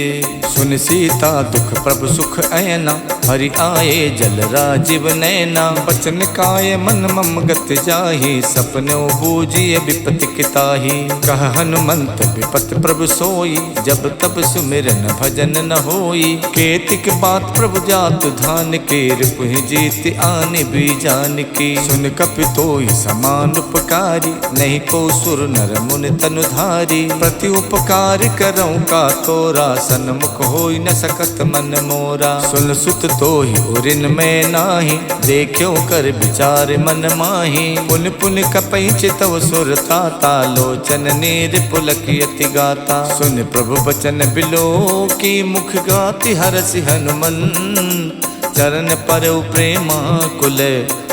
सुन सीता दुख प्रभु सुख ऐना, हरि आए जल राजीव नैना। बचन काय मन मम गत जाहि, सपने बूझिए विपति किताहि। कह हनुमंत विपत प्रभु सोई, जब तब सुमिरन भजन न होई। केतिक बात प्रभु जातु धान के, रिपुहि जीत आने भी जान की। सुन कपि तोहि समान उपकारी, नहीं को सुर नर मुनि तनुधारी। प्रति उपकार करऊँ का तोरा, सन्मुख होई न सकत मन मोरा। सुन सुत तोहि उरिन में नाही, देखियो कर विचार मन माही। पुन पुन कपई चितव सुर ताता, लोचन नीर पुलकियति गाता। सुन प्रभु बचन बिलो की, मुख गाति हरसि हनुमंत। चरण परउ प्रेमा कुल,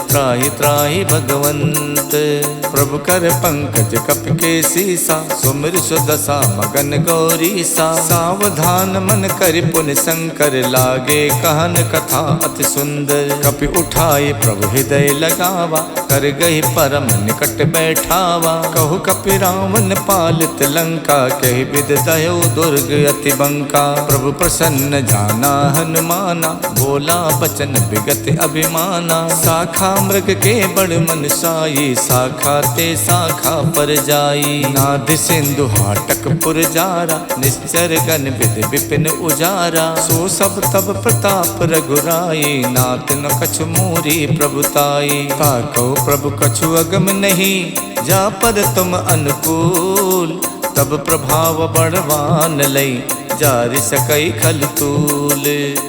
त्राहि त्राहि भगवंत। प्रभु कर पंकज कप के सीसा, सुमिर सुदशा मगन गौरी सा। सावधान मन कर पुन शंकर, लागे कहन कथा अति सुंदर। कपि उठाए प्रभु हृदय लगावा, कर गही परम निकट बैठावा। कहु कपि रावण पालित लंका, कहि विद दयो दुर्ग अति बंका। प्रभु प्रसन्न जाना हनुमाना, बोला बचन विगत अभिमाना। शाखा मृग के बड़ मन साई, शाखा ते शाखा पर जाई। नाद सिंधु हाटक पुर जारा, निश्चर गण विद विपिन उजारा। सो सब तब प्रताप रघुराई, नाथ न कछु मोरी प्रभुताई। ताकौ प्रभु कछु अगम नहीं, जा पर तुम अनुकूल। तब प्रभाव बड़वान लई, जारि सकई खल तूल।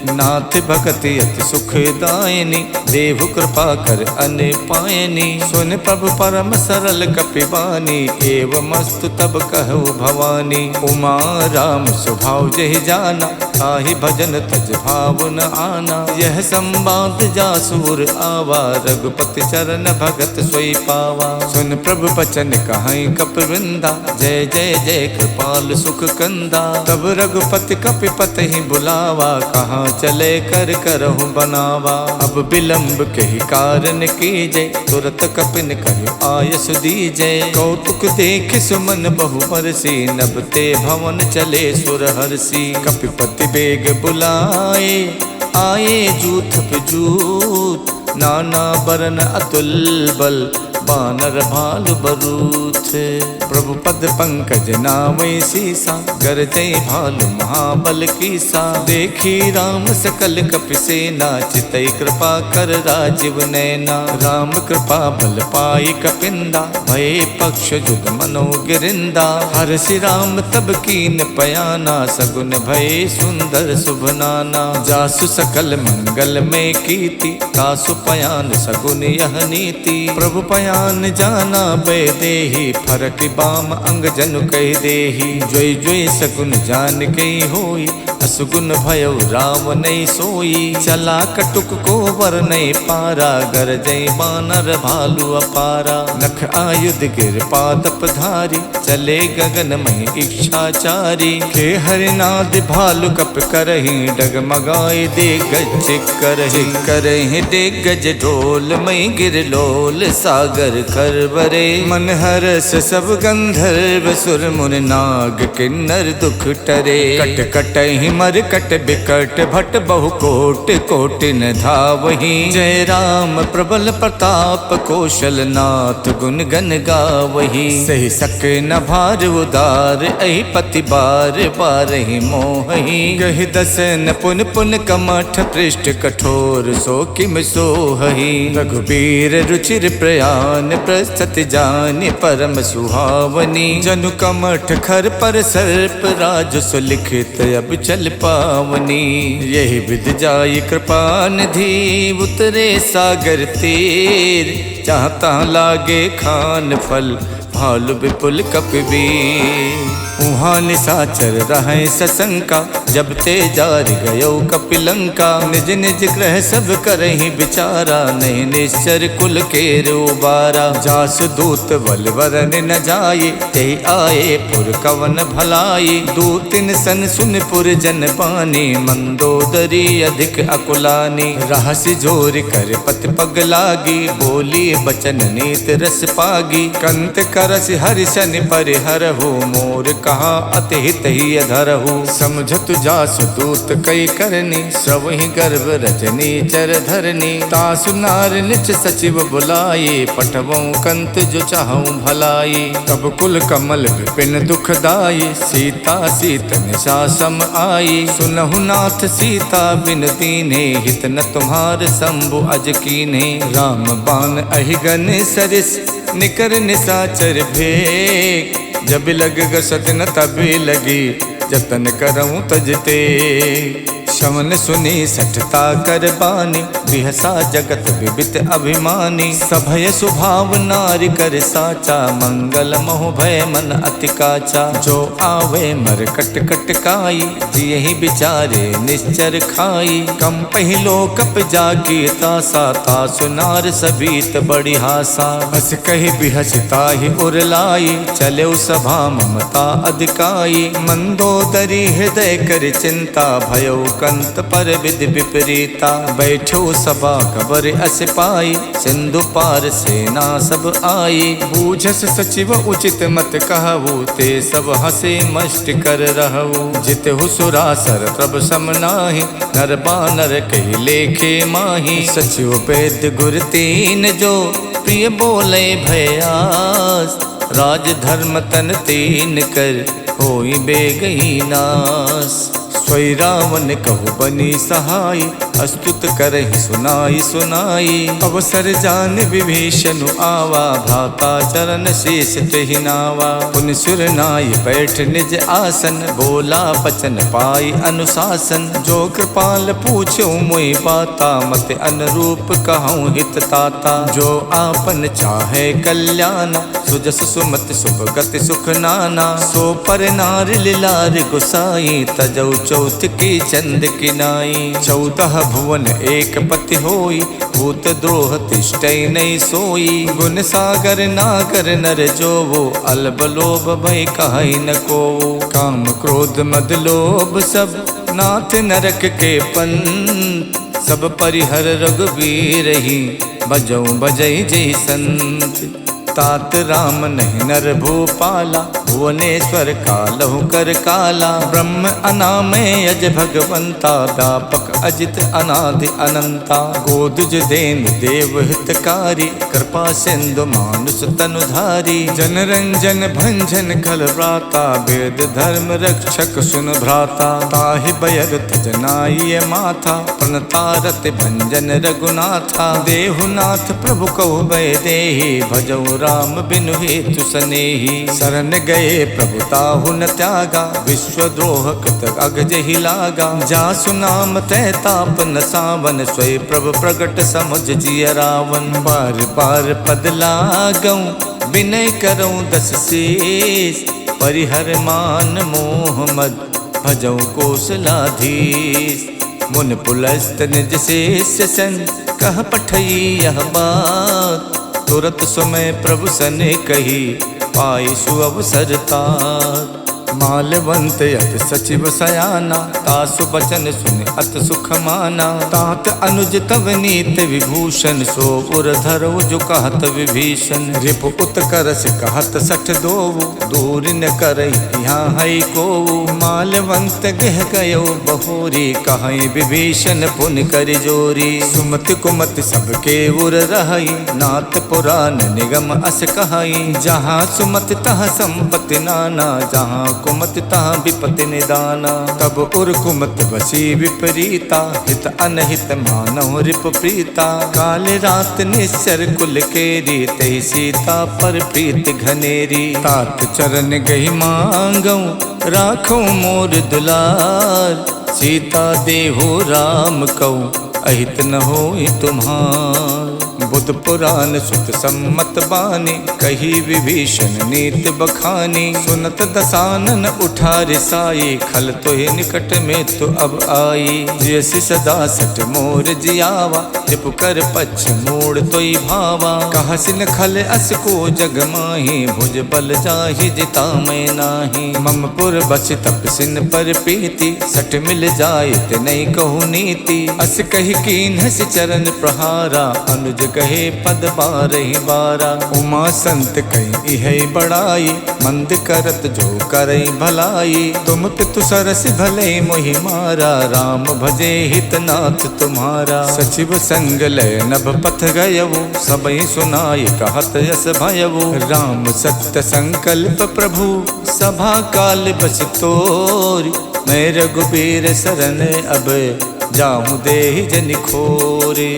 नाथ भगति अति सुखदायिनी, देहु कृपा कर अन पायनी। सुन प्रभु परम सरल कपिबानी, एवमस्तु तब कहु भवानी। उमा राम स्वभाव जहि जाना, ताहि भजन तज भाव न आना। यह संवाद जासुर आवा, रघुपति चरण भगत सोई पावा। सुन प्रभु बचन कहाई कपिवृंदा, जय जय जय कृपाल सुख कंदा। तब रघुपति कपिपति ही बुलावा, कहाँ चले कर करहु बनावा। अब विलंब के ही कारण कीजय, तुरत कपिन कहि आयस दीजय। कौतुक देख सुमन बहु बरसी, नभ ते भवन चले सुर हरसी। कपिपति बेग बुलाए, आए जूथ पे जूथ। नाना बरन अतुल बल, बानर भालु बरूथ। प्रभु पद पंकज नावै सीसा, गरजै भालु महाबल कीसा। देखी राम सकल कपि सेना, चितई कृपा कर राजीव नैना। राम कृपा बल पाई कपिंदा, भय पक्ष जुग मनो गिरिंदा। हरषि राम तब कीन पयाना, सगुन भय सुंदर शुभ नाना। जासु सकल मंगल में कीति, तासु पयान सगुन यह नीति। प्रभु पयान जाना बे देहि, फरक बाम अंग जनु कह देहि। जोई जोई सगुन जान गई होई, असुगुन भयो राम नहीं सोई। चला कटुक को वर नहीं पारा, गरजई बानर भालु अपारा। नख आयुध गिर पादप धारी, चले गगन मही इच्छाचारी। के हरिनाद भालु कप करहि, डगमगाए दे गज करहि। करहि दे गज ढोल मई गिर लोल, सागर खरबरे। मन हरस सब गंधर्व सुर मुनि नाग, किन्नर दुख टरे। कट कटहि मरकट बिकट भट बहु कोट कोट न धावही। जय राम प्रबल प्रताप कौशल नाथ गुण गन गावही। सही सक न भार उदार अहि पति बार बार ही मोहि। गहि दसन पुन पुन कमठ पृष्ठ कठोर सो किम सोहहि। रघुबीर रुचिर प्रयान प्रस्तुत जानि परम सुहावनी। जनु कमठ खर पर सर्प राज सुलिखित अब चल पावनी। यही विध जाई कृपा निधि उतरे सागर तीर। जहाँ तहाँ लागे खान फल भालु विपुल कपिवीर। उहाँ निशाचर रहे सशंका जब ते जार गयो कपिलंका। निज निज ग्रह सब करहि विचारा नहीं निश्चर कुल के उबारा। जास दूत बल वरन न जाये ते आए पुर कवन भलाई। दूतिन सन सुन पुर जन पानी मंदोदरी अधिक अकुलानी। रहसि जोर कर पत पग लागी बोली बचन नीत रस पागी। कंत करस हरिशन परिहरहु मोर कहा अतिहित ही अधरहु। समझत जासु दूत कई करनी सवहि गर्भ रजनी चर धरनी। तासु नार निच सचिव बुलाये पठवों कंत जो चाहूं भलाई। तब कुल कमल विपिन दुखदाई सीता सीत निशा सम आई। सुनहु नाथ सीता बिन दीन्हे हित न तुम्हार शंभु अज कीन्हे। राम बाण अहिगन सरिस निकर निशाचर भेग। जब लग गसत न तभी लगी जतन करऊं तजते। शवन सुनी सठता कर बानी बिहसा जगत विबित अभिमानी। सभय स्वभाव नारी कर साचा मंगल मोह भय मन अति काचा। जो आवे मर कट कट काई जियहि बिचारे निश्चर खाई। कम पहिलो कप जाकी तासा तासु नार सबीत बड़ी हासा। हस कहि बिहसता ही उरलाई चले सभा ममता अधिकाई। मंदोदरी हृदय कर चिंता भयो कंत पर विधि विपरीता। बैठो सभा खबर अस पाई सिंधु पार सेना सब आई। बूझस सचिव उचित मत कहु ते सब हसे मष्ट कर रहु। जित हुसुरासर प्रभ सम नाही नर बानर कहि लेखे माही। सचिव वैद्य गुर तीन जो प्रिय बोले भयास। राज धर्म तन तीन कर होई बेगही नास। सोई रावण कहु बनी सहाय अस्तुत करहि सुनाई सुनाई। अवसर जान विभीषण आवा भ्राता चरण शीस तेहि नावा। पुनि सुर नाय बैठ निज आसन बोला बचन पाई अनुशासन। जो कृपाल पूछो मोहि बाता मत अनुरूप कहूँ हित ताता। जो आपन चाहे कल्याण सुजस सुमति शुभ गति सुख नाना। सो पर नार लिलार गुसाई तजौ चौथ की चंद की नाई। 14 भुवन एक पति होई भूत द्रोह तिष्ठै नहीं सोई। गुण सागर नागर नर जो वो अलब लोभ भय कहि न को। काम क्रोध मद लोभ सब नाथ नरक के पंथ। सब परिहर रघुबीर ही बजौ बजई जय संत। तात राम नहीं नर भूपाला भुवनेश्वर कालहु कर काला। ब्रह्म अनामय अज भगवंता व्यापक अजित अनादि अनंता। गोदुज देन देव हितकारी कृपा सिंधु मानुष तनुधारी। जन रंजन भंजन खल व्राता वेद धर्म रक्षक सुन भ्राता। ताहि बयर तजनाय माथा प्रणतारत भंजन रघुनाथा। देहुनाथ प्रभु कहु भय देहि भजौ राम बिनु हेतु सनेही। शरण गए प्रभु ताहु न त्यागा विश्वद्रोह कृत अगजहि लागा। जासु नाम तै ताप न सावन स्वय प्रभु प्रगट समुझ जिय रावण। बार बार पद लागऊं विनय करऊं 10 शीस। परिहर मान मोह मद भजऊं कौशलाधीश। मुन पुलस्त निज शेष सन कह पठई यह बात। तुरत समय प्रभु सने कही पाई सुअवसर तात। मालवंत अत सचिव सयाना, तासु बचन सुन अत सुख माना। तात अनुज तव नीत विभूषण, सो उर धरो जो कहत विभीषण। रिप उत्कर्ष कहत सठ दोवु, दूर न करई यहाँ है को। मालवंत गह गयो बहोरी, कहीं विभीषण पुन कर जोरी। सुमति कुमति सबके उर रहई, नाथ पुराण निगम अस कहई। जहाँ सुमति तह संपत्ति नाना, जहाँ कुमति तह विपत्ति निदाना। तब उर कुमत बसी विपरीता, हित अनहित मानव रिप प्रीता। काल रात निश्चर कुल केरी, तहि सीता पर प्रीत घनेरी। तात चरण गही मांगऊ, राखो मोर दुलार। सीता देहु राम कऊ, अहित न होई तुम्हार। बुध पुराण सुत सम्मत बानी, कही विभीषण नीत बखानी। सुनत दसानन उठार साई, खल तोहि निकट में तो अब आई। जैसी सदा सठ मोर जियावा, रिप कर पछ मोड़ तोई भावा। कहसिन खल अस को जग माही, भुज बल जाहि जिता मैं नाही। मम पुर बच तपसिन पर प्रीति, सठ मिल जाए ते नहीं कहु नीति। अस कही कीन हस चरण प्रहारा, अनुज कहे पद बारहि बारा। उमा संत कही है बड़ाई, मंद करत जो करई भलाई। तुम पितु सरस भले मोहि मारा, राम भजे हित नाथ तुम्हारा। सचिव संग लय नभ पथ गयवु, सबई सुनाई कहत यस भयवु। राम सत्य संकल्प प्रभु, सभा काल बस तोरी। मैं रघुबीर शरण अब, जाहु देहि जनि खोरे।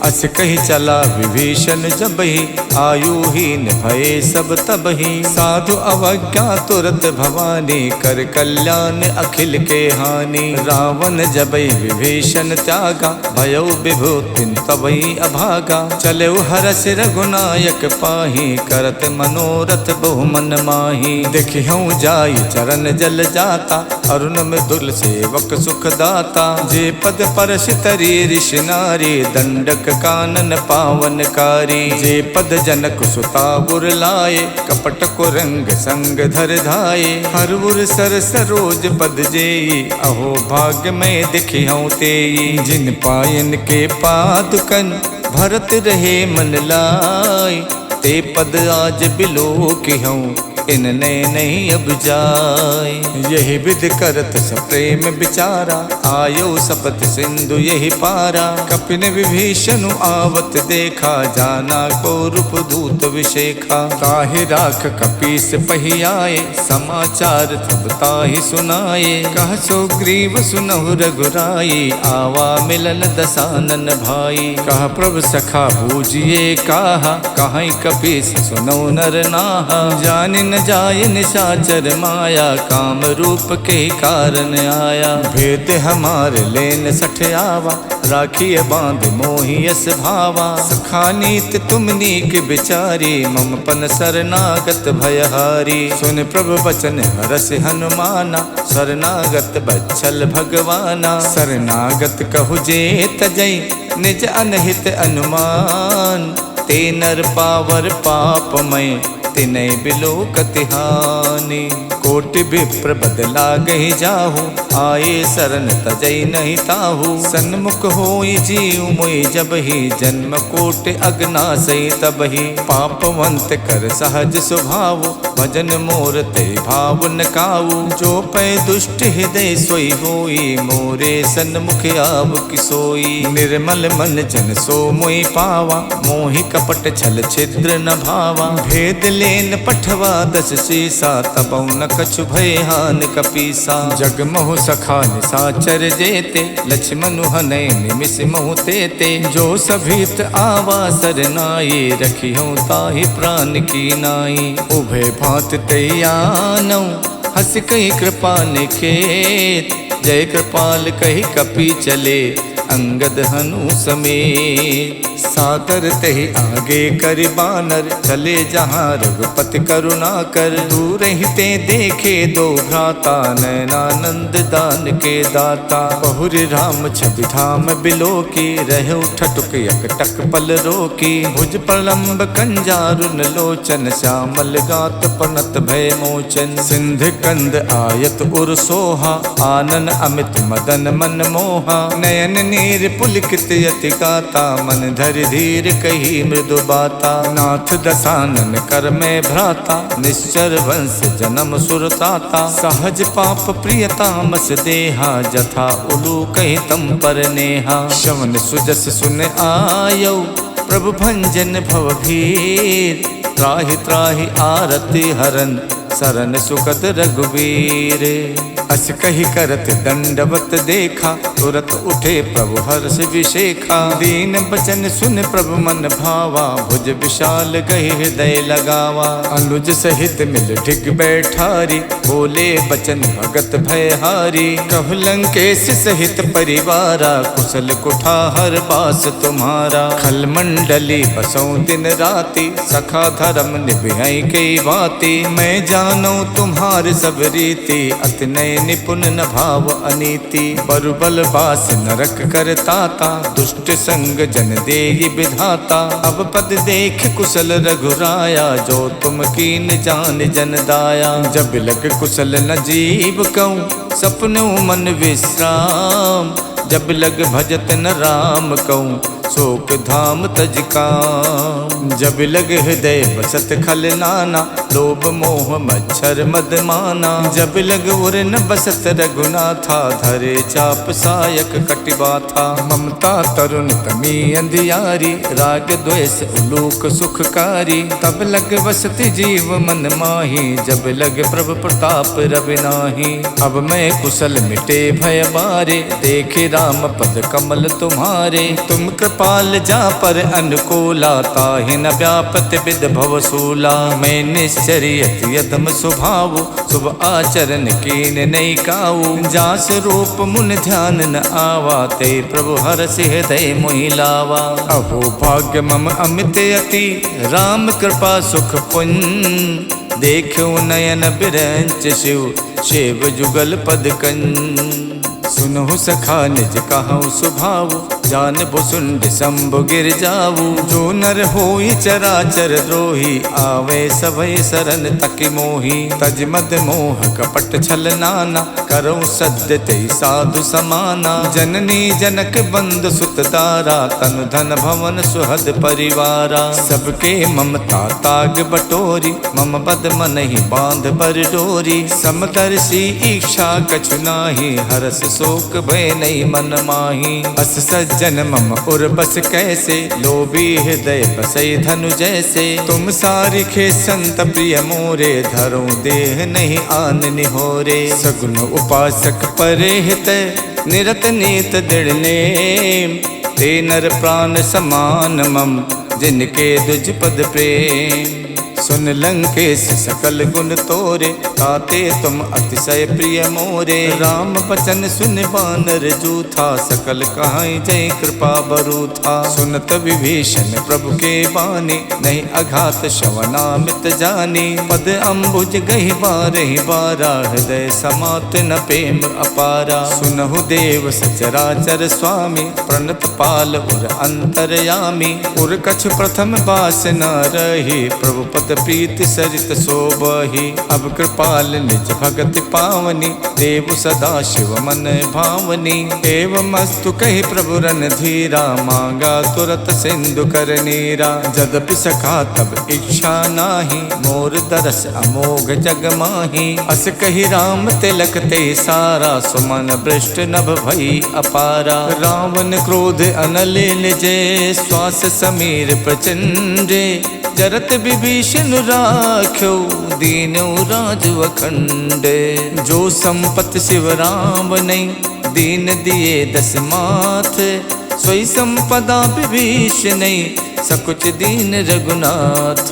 अस कही चला विभीषण जबहि, आयुहीन भये सब तबहि। साधु अवज्ञा तुरत भवानी, कर कल्याण अखिल के हानि। रावण जबहि विभीषण त्यागा, भयो विभूतिन तबहि अभागा। चलेउ हरष रघुनायक पाहि, करत मनोरथ बहु मन माही। देखिहु जाई चरण जल जाता, अरुण मृदुल सेवक सुख दाता। जे पद परश तरी ऋषि नारी, दंडक कानन पावनकारी। जे पद जनक सुता गुर लाए, कपट को रंग संग धर धाये। हरउर सर सरोज पद जेई, अहो भाग्य में दिखिहु तेई। जिन पायन के पादुकन, भरत रहे मन लाई। ते पद आज बिलो किहूँ, इनने नहीं अब जाय। यही विध करत सप्रेम बिचारा, आयो सपत सिंधु यही पारा। कपिन विभीषण आवत देखा, जाना को रूप दूत विशेखा। ताहि राख कपीस पही आए, समाचार तब ताहि सुनाए। कह सो ग्रीव सुनहु रघुराई, आवा मिलन दसानन भाई। कह प्रभु सखा बूझिए काहा, कहीं कपीस सुनौ नर नाहा। जानि न जाय निशाचर माया, काम रूप के कारण आया। भेद हमार लेन सठ आवा, राखिए बांध मोहियस भावा। सखा नीत तुम नीक बिचारी, मम पन शरणागत भयहारी। सुन प्रभु बचन हरस हनुमाना, शरणागत बच्छल भगवाना। शरणागत कहु जे तजई, निज अनहित अनुमान। ते नर पावर पापमय, तिनै बिलो कतिहानि। कोटि विप्र बदला गहि जाहु, आए शरण तजई नहीं ताहु। सन्मुख होई जीव मोहि जबहि, जन्म कोटि अगनासई तबहि। पापवंत कर सहज स्वभाव, भजन मोर ते भाव न काऊ। जो पै दुष्ट हृदय सोई होई, मोरे सन्मुख आव किसोई। निर्मल मन जन सो मोहि पावा, मोहि कपट छल छिद्र न भावा। भेद लेन पठवा दस सीसा, तबौ न कछु भय हान कपीसा। जग मोह सखा निसाचर जेते, लक्ष्मण हनय निमिष मोह तेते। जो सभीत आवा सरनाई, रखिहु ताहि प्राण की नाई। उभय भांत तैयानौ, हस कही कृपा निखेत। जय कृपाल कही कपी चले, अंगद हनु समेत। सादर तहि आगे करि बानर, चले जहाँ रघुपति करुणा कर। दूर ही ते देखे दो भ्राता, नैनानंद दान के दाता। बहुरि राम छवि धाम बिलो की, रहु ठटुक यकटक पल रोकी। भुज प्रलंब कंजारुन लोचन, श्यामल गात पनत भय मोचन। सिंध कंद आयत उर सोहा, आनन अमित मदन मन मोहा। नयन नीर पुलकित यति गाता, मन धरि धीर कही मृदु बाता। नाथ दसानन कर में भ्राता, निश्चर वंश जन्म सुरताता। सहज पाप प्रिय तामस देहा, जथा उलू कही तम पर नेहा। श्रवण सुजस सुन आयो, प्रभु भंजन भव भीर। त्राहि त्राहि आरति हरन, सरन सुखद रघुवीर। अस कही करत दंडवत देखा, तुरत उठे प्रभु हर्ष विशेखा। दीन बचन सुन प्रभु मन भावा, भुज विशाल गही हृदय लगावा। अनुज सहित मिल ढिग बैठारी, बोले बचन भगत भयहारी। कहु लंकेश सहित परिवारा, कुशल कुठार बास तुम्हारा। खल मंडली बसों दिन राति, सखा धर्म निभई कई बाती। मैं जानो तुम्हार सब रीति, अति नय निपुण न भाव अनीति। बरुबल बास नरक करताता, दुष्ट संग जन देहि विधाता। अब पद देख कुशल रघुराया, जो तुम कीन जान जन दाया। जब लग कुशल न जीव कहूँ, सपनों मन विश्राम। जब लग भजत न राम कहूँ, शोक धाम तज काम। जब लग हृदय बसत खल नाना, लोभ मोह मच्छर मद माना। जब लग उर न बसत रघुनाथा, धरे चाप सायक कटिबा था। ममता तरुण तमी अंधियारी, राग द्वेष उलूक सुखकारी। तब लग बसति जीव मन माही, जब लग प्रभु प्रताप रवि नाही। अब मैं कुशल मिटे भय बारे, देखे राम पद कमल तुम्हारे। तुम कृपाल जा पर अनुकूला, ताहि न व्यापत विद भव सूला। मैं निश्चर्यत यदम स्वभाव, शुभ आचरण कीन नहीं काऊ। जास रूप मुन ध्यान न आवा, ते प्रभु हर्ष हृदय मोहि लावा। अहो भाग्य मम अमित अति, राम कृपा सुख पुण्य। देखो नयन बिरंच शिव, शिव जुगल पद कंज। सुनहु सखा निज कहूँ सुभाव, जान भुसुंड शंभु गिर जाऊ। जो नर होई चराचर द्रोही, आवे सभय शरण तकि मोही। तज मद मोह कपट छल नाना, करऊँ सद्य तेहि साधु समाना। जननी जनक बंद सुत दारा, तनु धन भवन सुहद परिवारा। सबके ममता ताग बटोरी, मम बद मन ही बांध बर डोरी। समदर्शी इच्छा कछु नाही, हरस शोक भय नहीं मन माही। अस सज्जन मम उर बस कैसे, लोभी हृदय बसई धनु जैसे। तुम सारिखे संत प्रिय मोरे, धरो देह नहीं आन निहोरे। सगुन उपासक परे हित, निरत नीत दृढ़ नेम। ते नर प्राण समान मम, जिनके दुज पद प्रेम। सुन लंकेश सकल गुण तोरे, ताते तुम अतिशय प्रिय मोरे। राम बचन सुन बानर जूथा, सकल कहाई जय कृपा बरूथा। सुनत विभीषण प्रभु के बानी, नहीं अघात श्रवणामित जानी। पद अम्बुज गहि बारहि बारा, हृदय समात न प्रेम अपारा। सुनहु देव सचराचर स्वामी, प्रणत पाल उर अंतरयामी। उर कछ प्रथम बास न रही, प्रभु पद प्रीति सरित शोभहि। अब कृपाल निज भगति पावनी, देव सदा शिव मन भावनी। एवं मस्तु कहि प्रभु रन धीरा, मांगा तुरत सिंधु कर नीरा। जदपि सखा तब इच्छा नाही, मोर दरस अमोघ जग माही। अस कहि राम तिलक ते सारा, सुमन भ्रष्ट नभ भई अपारा। रावण क्रोध अनल निजे, श्वास समीर प्रचंडे। जरत विभीषण राख्यो, दीनौ राजु अखंड। जो संपत शिव राम नहीं, दीन दिए दस माथ। सोई संपदा विभीषण नहीं, सकुच दीन रघुनाथ।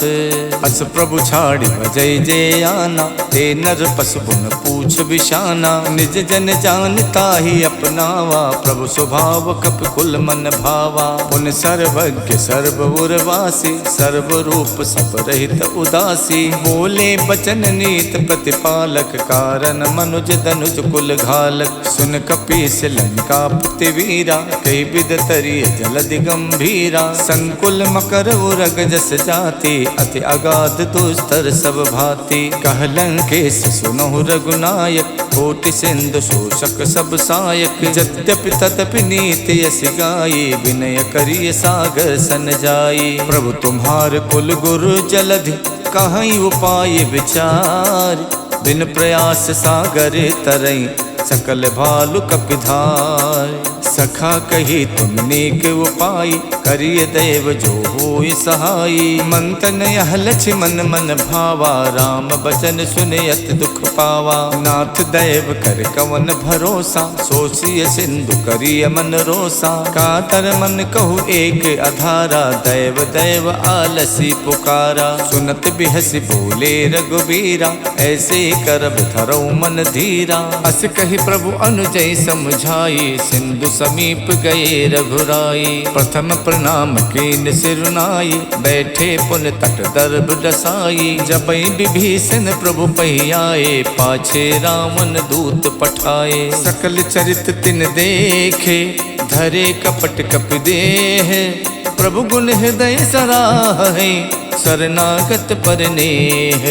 अस प्रभु छाड़ी भजई जे आना, ते नर पशु पुन पूछ बिशाना। निज जन जानता ही अपनावा, प्रभु स्वभाव कप कुल मन भावा। पुन सर्वज्ञ सर्व उर्वासी, सर्व रूप सब रहित उदासी। बोले बचन नीत प्रतिपालक, कारण मनुज धनुज कुल घालक। सुन कपीस लंका पुति वीरा, कई विद तरिय जलधि गंभीरा। संकुल मकर उरग जस जाति, अति अगाध दुस्तर सब भांति। कह लंकेश सुनहु रघुनायक, कोटि सिंधु शोषक सब सायक। यद्यपि तदपि नीति यस गाई, विनय करिय सागर सन जाई। प्रभु तुम्हार कुल गुरु जलधि, कहीं उपाय विचार। बिन प्रयास सागर तरई, सकल भालु कपिधार। सखा कही तुम नेक उपाय, करिय देव जो होय सहाय। मंतन यह लक्ष्मण मन भावा, राम बचन सुनयत दुख पावा। नाथ दैव कर कवन भरोसा, सोचिय सिंधु करिय मन रोसा। कातर मन कहु एक अधारा, दैव दैव आलसी पुकारा। सुनत बिहसी बोले रघुबीरा, ऐसे करब धरऊ मन धीरा। अस कही प्रभु अनुजय समझाई, सिंधु समीप गए रघुराई। प्रथम प्रणाम कीन सिरुनाई, बैठे पुन तट दर्भ डसाई। जबई विभीषण प्रभु पहियाए, पाछे रावण दूत पठाए। सकल चरित तिन देखे, धरे कपट कपि देह। प्रभु गुण हृदय सराहे, शरणागत पर नेह।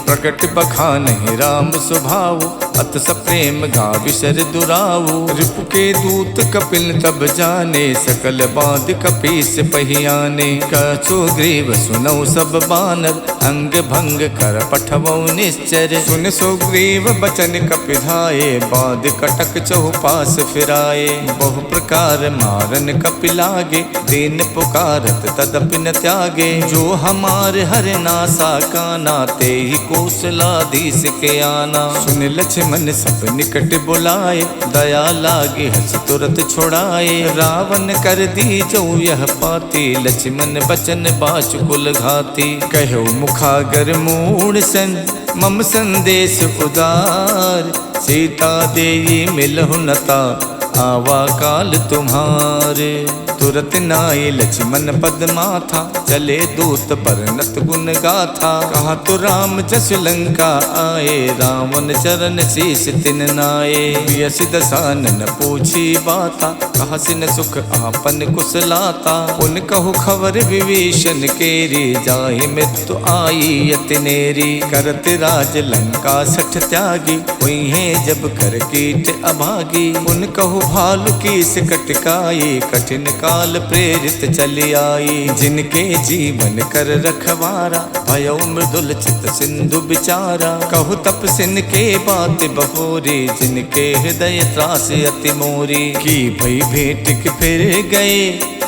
प्रकट बखानहि राम स्वभाव, अत सप्रेम गाविसर दुराऊ। रिपु के दूत कपिल तब जाने, सकल बाध कपीस पहियाने। कछु ग्रीव सुनौ सब बानर, अंग भंग कर पठवौ निश्चर। सुन सुग्रीव बचन कपिधाये, बाध कटक चहुपास फिराए। बहु प्रकार मारन कपिलागे, दीन पुकारत तदपि न त्यागे। जो हमार हर नासा काना, ते ही कौशलाधीश के आना। सुन लक्ष्मण सब निकट बुलाए, दया लागे हंस तुरत छुड़ाए। रावण कर दी जो यह पाती, लक्ष्मण बचन बाचुकुल घाती। कहो मुखागर मूढ़ सन, मम संदेश उदार। सीता देई मिलहु नता, आवा काल तुम्हारे। तुरत नाई लक्ष्मण पद माथा, चले दूत परनत गुण गाथा। कहा तो राम जस लंका आए, रावण चरण शीस तिन नाये। यस दसानन पूछी बाता, कहा सिन सुख आपन कुशलाता। उन कहु खबर विभीषण केरी, जाहि मृत्यु आई अति नेरी। करत राज लंका सठ त्यागी, हुई जब कर कीट अभागी। उन कहु भालु की कटकाई, कठिन काल प्रेरित चली आई। जिनके जीवन कर रखवारा, भयो मृदुल चित सिंधु बिचारा। कहु तपसिन के बात बहोरी, जिनके हृदय त्रास अति मोरी। की भई भेंट के फिर गए,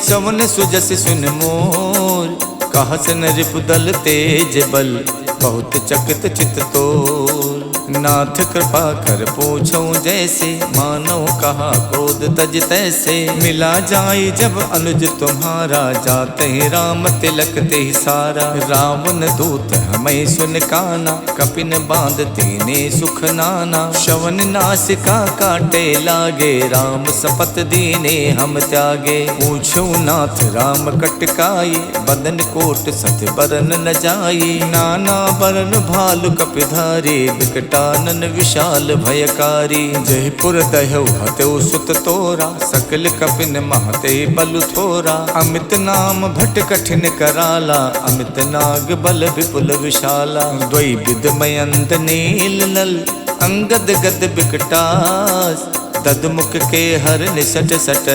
सवन सुजस सुन मोर। कहा सन रिपुदल तेज बल, बहुत चकित चित तोर। नाथ कृपा कर पूछऊं जैसे, मानो कहा क्रोध तज तैसे। मिला जाए जब अनुज तुम्हारा, जाते ही राम तिलक ते सारा। रावण दूत हमें सुन काना, कपिन बांध दीने सुख नाना। शवन नासिका काटे लागे, राम सपत दीने हम त्यागे। पूछो नाथ राम कटकाई, बदन कोट सत बरन न जाई। नाना बरन भालु कपिधारी, विकटानन विशाल भयकारी। जयपुर दह्यौ हतौ सुत तोरा, सकल कपिन महते बलु थोरा। अमित नाम भट कठिन कराला, अमित नाग बल विपुल विशाला। द्वै विद मयंत नील नल, अंगद गद विकटास। ददमुख के हर निसट सट,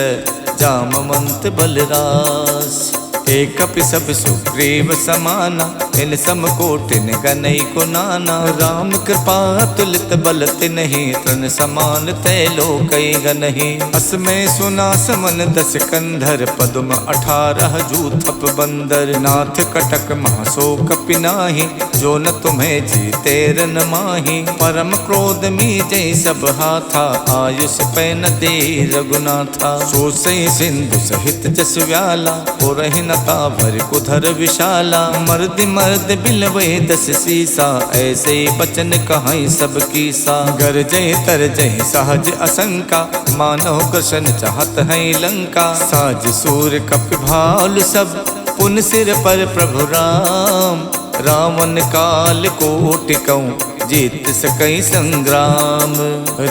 जामवंत बलरास। एक कपि सब सुग्रीव समाना, इन समकोटिन गनई को नाना। राम कृपा अतुलित बल तिन्हि, तृण समान तै लोकई गनहि। असमय सुना समन दस कंधर, पद्म 18 जूथप बंदर। नाथ कटक महासो कपि नाही, जो न तुम्हें जीते रन माही। परम क्रोध मीजै सब हाथा, आयुष पै न दे रघुनाथा। सो सई सिंधु सहित जस व्याला, पुरहि न का भर कुधर विशाला। मर्द मर्द बिलवे 10 सीसा, ऐसे बचन कहाई सब कीसा। गरजे तरजय सहज असंका, मानव कृष्ण चाहत है लंका। साज सूर कप भाल सब, पुन सिर पर प्रभु राम। रावण काल कोटि कहूँ, जीत सकई संग्राम।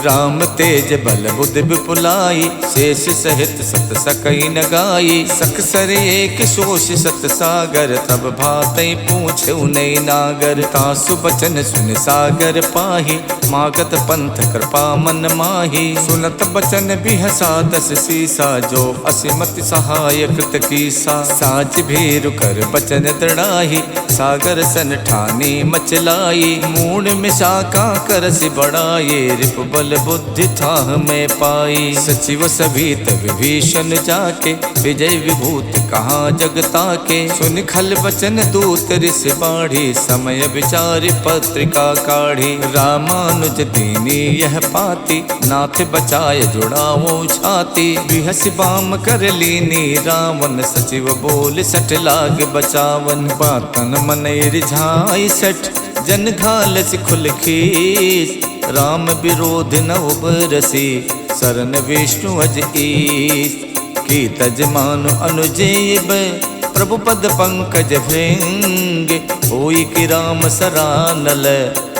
राम तेज बल बुद्धि विपुलाई, शेष सहित सत सकई न गाई। सकसर एक शोष सत सागर, तब भातई पूछे नई नागर। तासु बचन सुन सागर पाही, मागत पंथ कृपा मन माही। सुनत बचन बिहसा 10 सीसा, जो असिमति सहाय कृत कीसा। साज भीरु कर बचन दृढ़ाही, सागर सन ठानी मचलाई। मूड शाखा करस बढ़ाए, रिप बल बुद्धि था में पाई। सचिव सभीत विभीषण जाके, विजय विभूति कहाँ जगता के। सुन खल बचन दूत ऋष बाढ़ी, समय विचार पत्रिका काढ़ी। रामानुज दीनी यह पाती, नाथ बचाए जुड़ाओ छाती। बिहस बाम कर लीनी रावण, सचिव बोल सठ लाग बचावन। बातन मन रिझाई सठ, जन घालस खुल खीस। राम विरोध न उबरसी, शरण विष्णु अज ईस। की तजमानु अनुजेब, प्रभु पद पंकज भृंग। होई कि राम सरानल,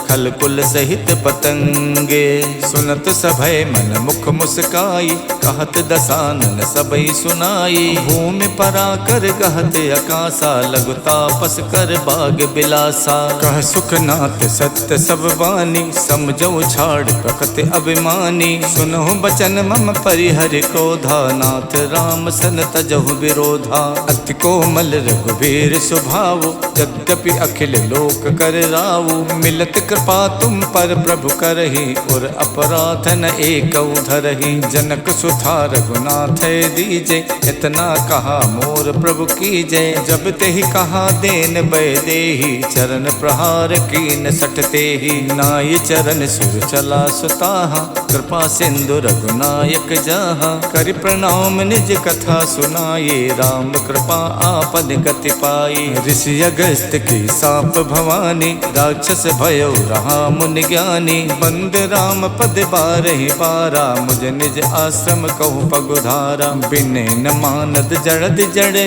खल कुल सहित पतंगे। सुनत सभय मन मुख मुस्काई, कहत दसानन सबई सुनाई। भूमि परा कर गहत अकासा, लघु तापस कर बाग बिलासा। कह सुखनाथ सत्य सब बानी, समझो छाड़ प्रकृति अभिमानी। सुनहु बचन मम परिहर क्रोधा, नाथ राम सन तजहु विरोधा। अति कोमल रघुबीर स्वभाव, यद्यपि अखिल लोक कर राव। मिलत कृपा तुम पर प्रभु करही, और अपराध न एक धरही। जनक सुथा रघुनाथ दीजे, इतना कहा मोर प्रभु कीजे। जब ते ही कहा देन बै देही, चरण प्रहार कीन सटते ही। नाय चरण सुर चला सुताहा, कृपा सिंधु रघुनायक जहाँ। करि प्रणाम निज कथा सुनाये, राम कृपा आपन गति पाई। ऋषि अगस्त की साप भवानी, राक्षस भयो रहा मुनि ज्ञानी। बंद राम पद बारहि बारा, मुझ निज आश्रम कहूँ पगुधारा। बिने न मानद जड़द जड़े,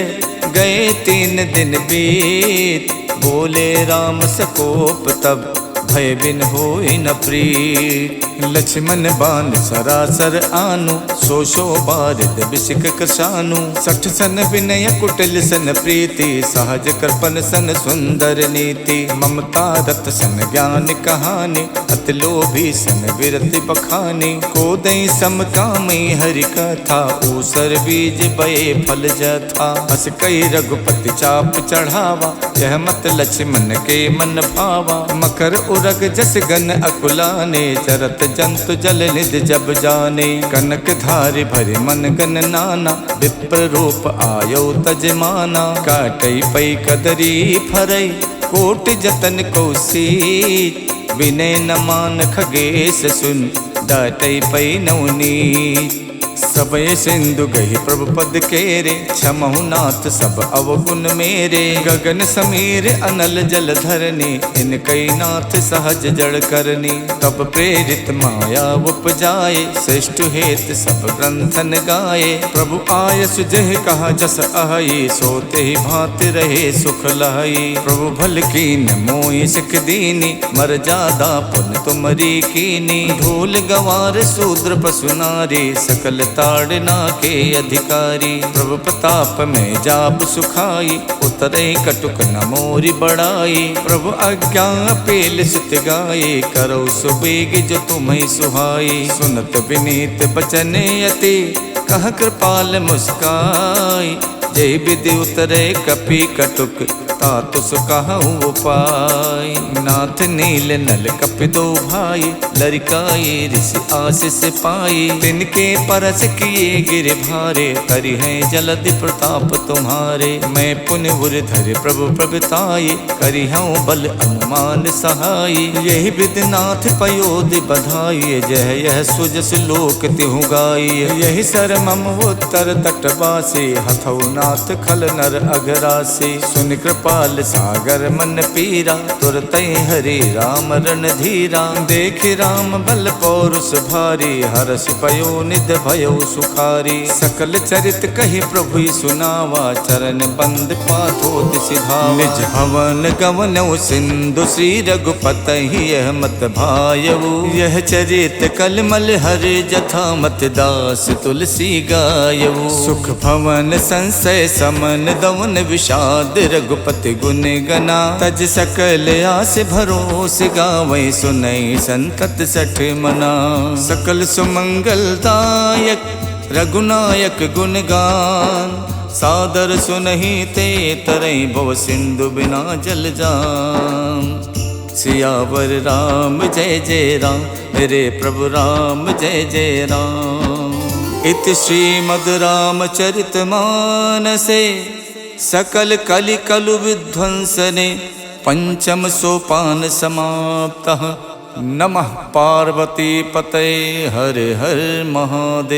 गए 3 दिन बीत। बोले राम सकोप तब, भय बिन होई न प्रीत। लक्ष्मण बान सरासर आनु, सो बारिद बिसिक कृशानु। 60 सन विनय कुटिल सन प्रीति, सहज कृपन सन सुंदर नीति। ममता रत सन ज्ञान कहानी, अति लोभी सन विरति बखानी। को दई समकामी हरि कथा, ऊसर बीज बये फल जथा। अस कई रघुपति चाप चढ़ावा, यह मत लक्ष्मण के मन भावा। मकर उरग जस गन अकुलाने, चरत जंतु जल निध जब जाने। कनक धारि भरि मन गन नाना, विप्र रूप आयो तजमाना। काटई पई कदरी फरई, कोट जतन कौसी। विनय न मान खगेश सुन, डाटई पई नवनीत। सबय सिंधु गही प्रभु पद केरे, क्षमहु नाथ सब अवगुण मेरे। गगन समीर अनल जल धरनी, इनकई नाथ सहज जड़ करनी। तब प्रेरित माया उपजाए, श्रेष्ठ हेत सब ग्रंथन गाए। प्रभु आय सुजह कहा जस अहई, सोते ही भांति रहे सुख लहई। प्रभु भल कीन मोहि सिख दीनी, मर जादा पुन तुमरी कीनी। ढोल गवार शूद्र पशु नारी, सकल ताड़ना के अधिकारी। प्रभु प्रताप में जाप सुखाई, उतरे कटुक न मोरी बढ़ाई। प्रभु आज्ञा पेल सुत गाये, करो सुबेग जो तुम्हें सुहाई। सुनत विनीत बचन अति, कह कृपाल मुस्काई। जय विधि उतरे कपि कटुक, तात सुकहु उपाय। नाथ नील नल कपितो भाई, लरिकाए ऋषि आशीष पाई। तिनके परस किए गिर भारे, करि है जलधि प्रताप तुम्हारे। मैं पुण्य धर प्रभु प्रभुताये, करि हूँ बल अनुमान सहाय। यही विधिनाथ पयोधि बधाई, जह यह सुजस लोक तिहु गाई। यही सर मम उत्तर तटवासी, हथौ नाथ खल नर अघरासी। सुन कृपाल सागर मन पीरा, तुरत हरि राम रणधीरा। देख राम बल पौरुष भारी, हरष पयो निध भयो सुखारी। सकल चरित कही प्रभु सुनावा, चरण बंद पाथोति सिधावा। निज भवन गवनौ सिंधु, श्री रघुपति यह मत भायऊ। यह चरित कलमल हरि, जथा मत दास तुलसी गायऊ। सुख भवन संशय समन, दवन विषाद रघुपति गुण गना। तज सकल आस भरोस, गावै सुनई संतत सठ मना। सकल सुमंगलदायक रघुनायक गुणगान, सादर सुनहि ते तरई भव सिंधु बिना जल जान। सियावर राम जय जय राम, मेरे प्रभु राम जय जय राम। इति श्रीमद् रामचरित मानसे, सकल कलि कलु विध्वंसने। पंचम सोपान समाप्तः, नमः पार्वती पतये हर हर महादेव।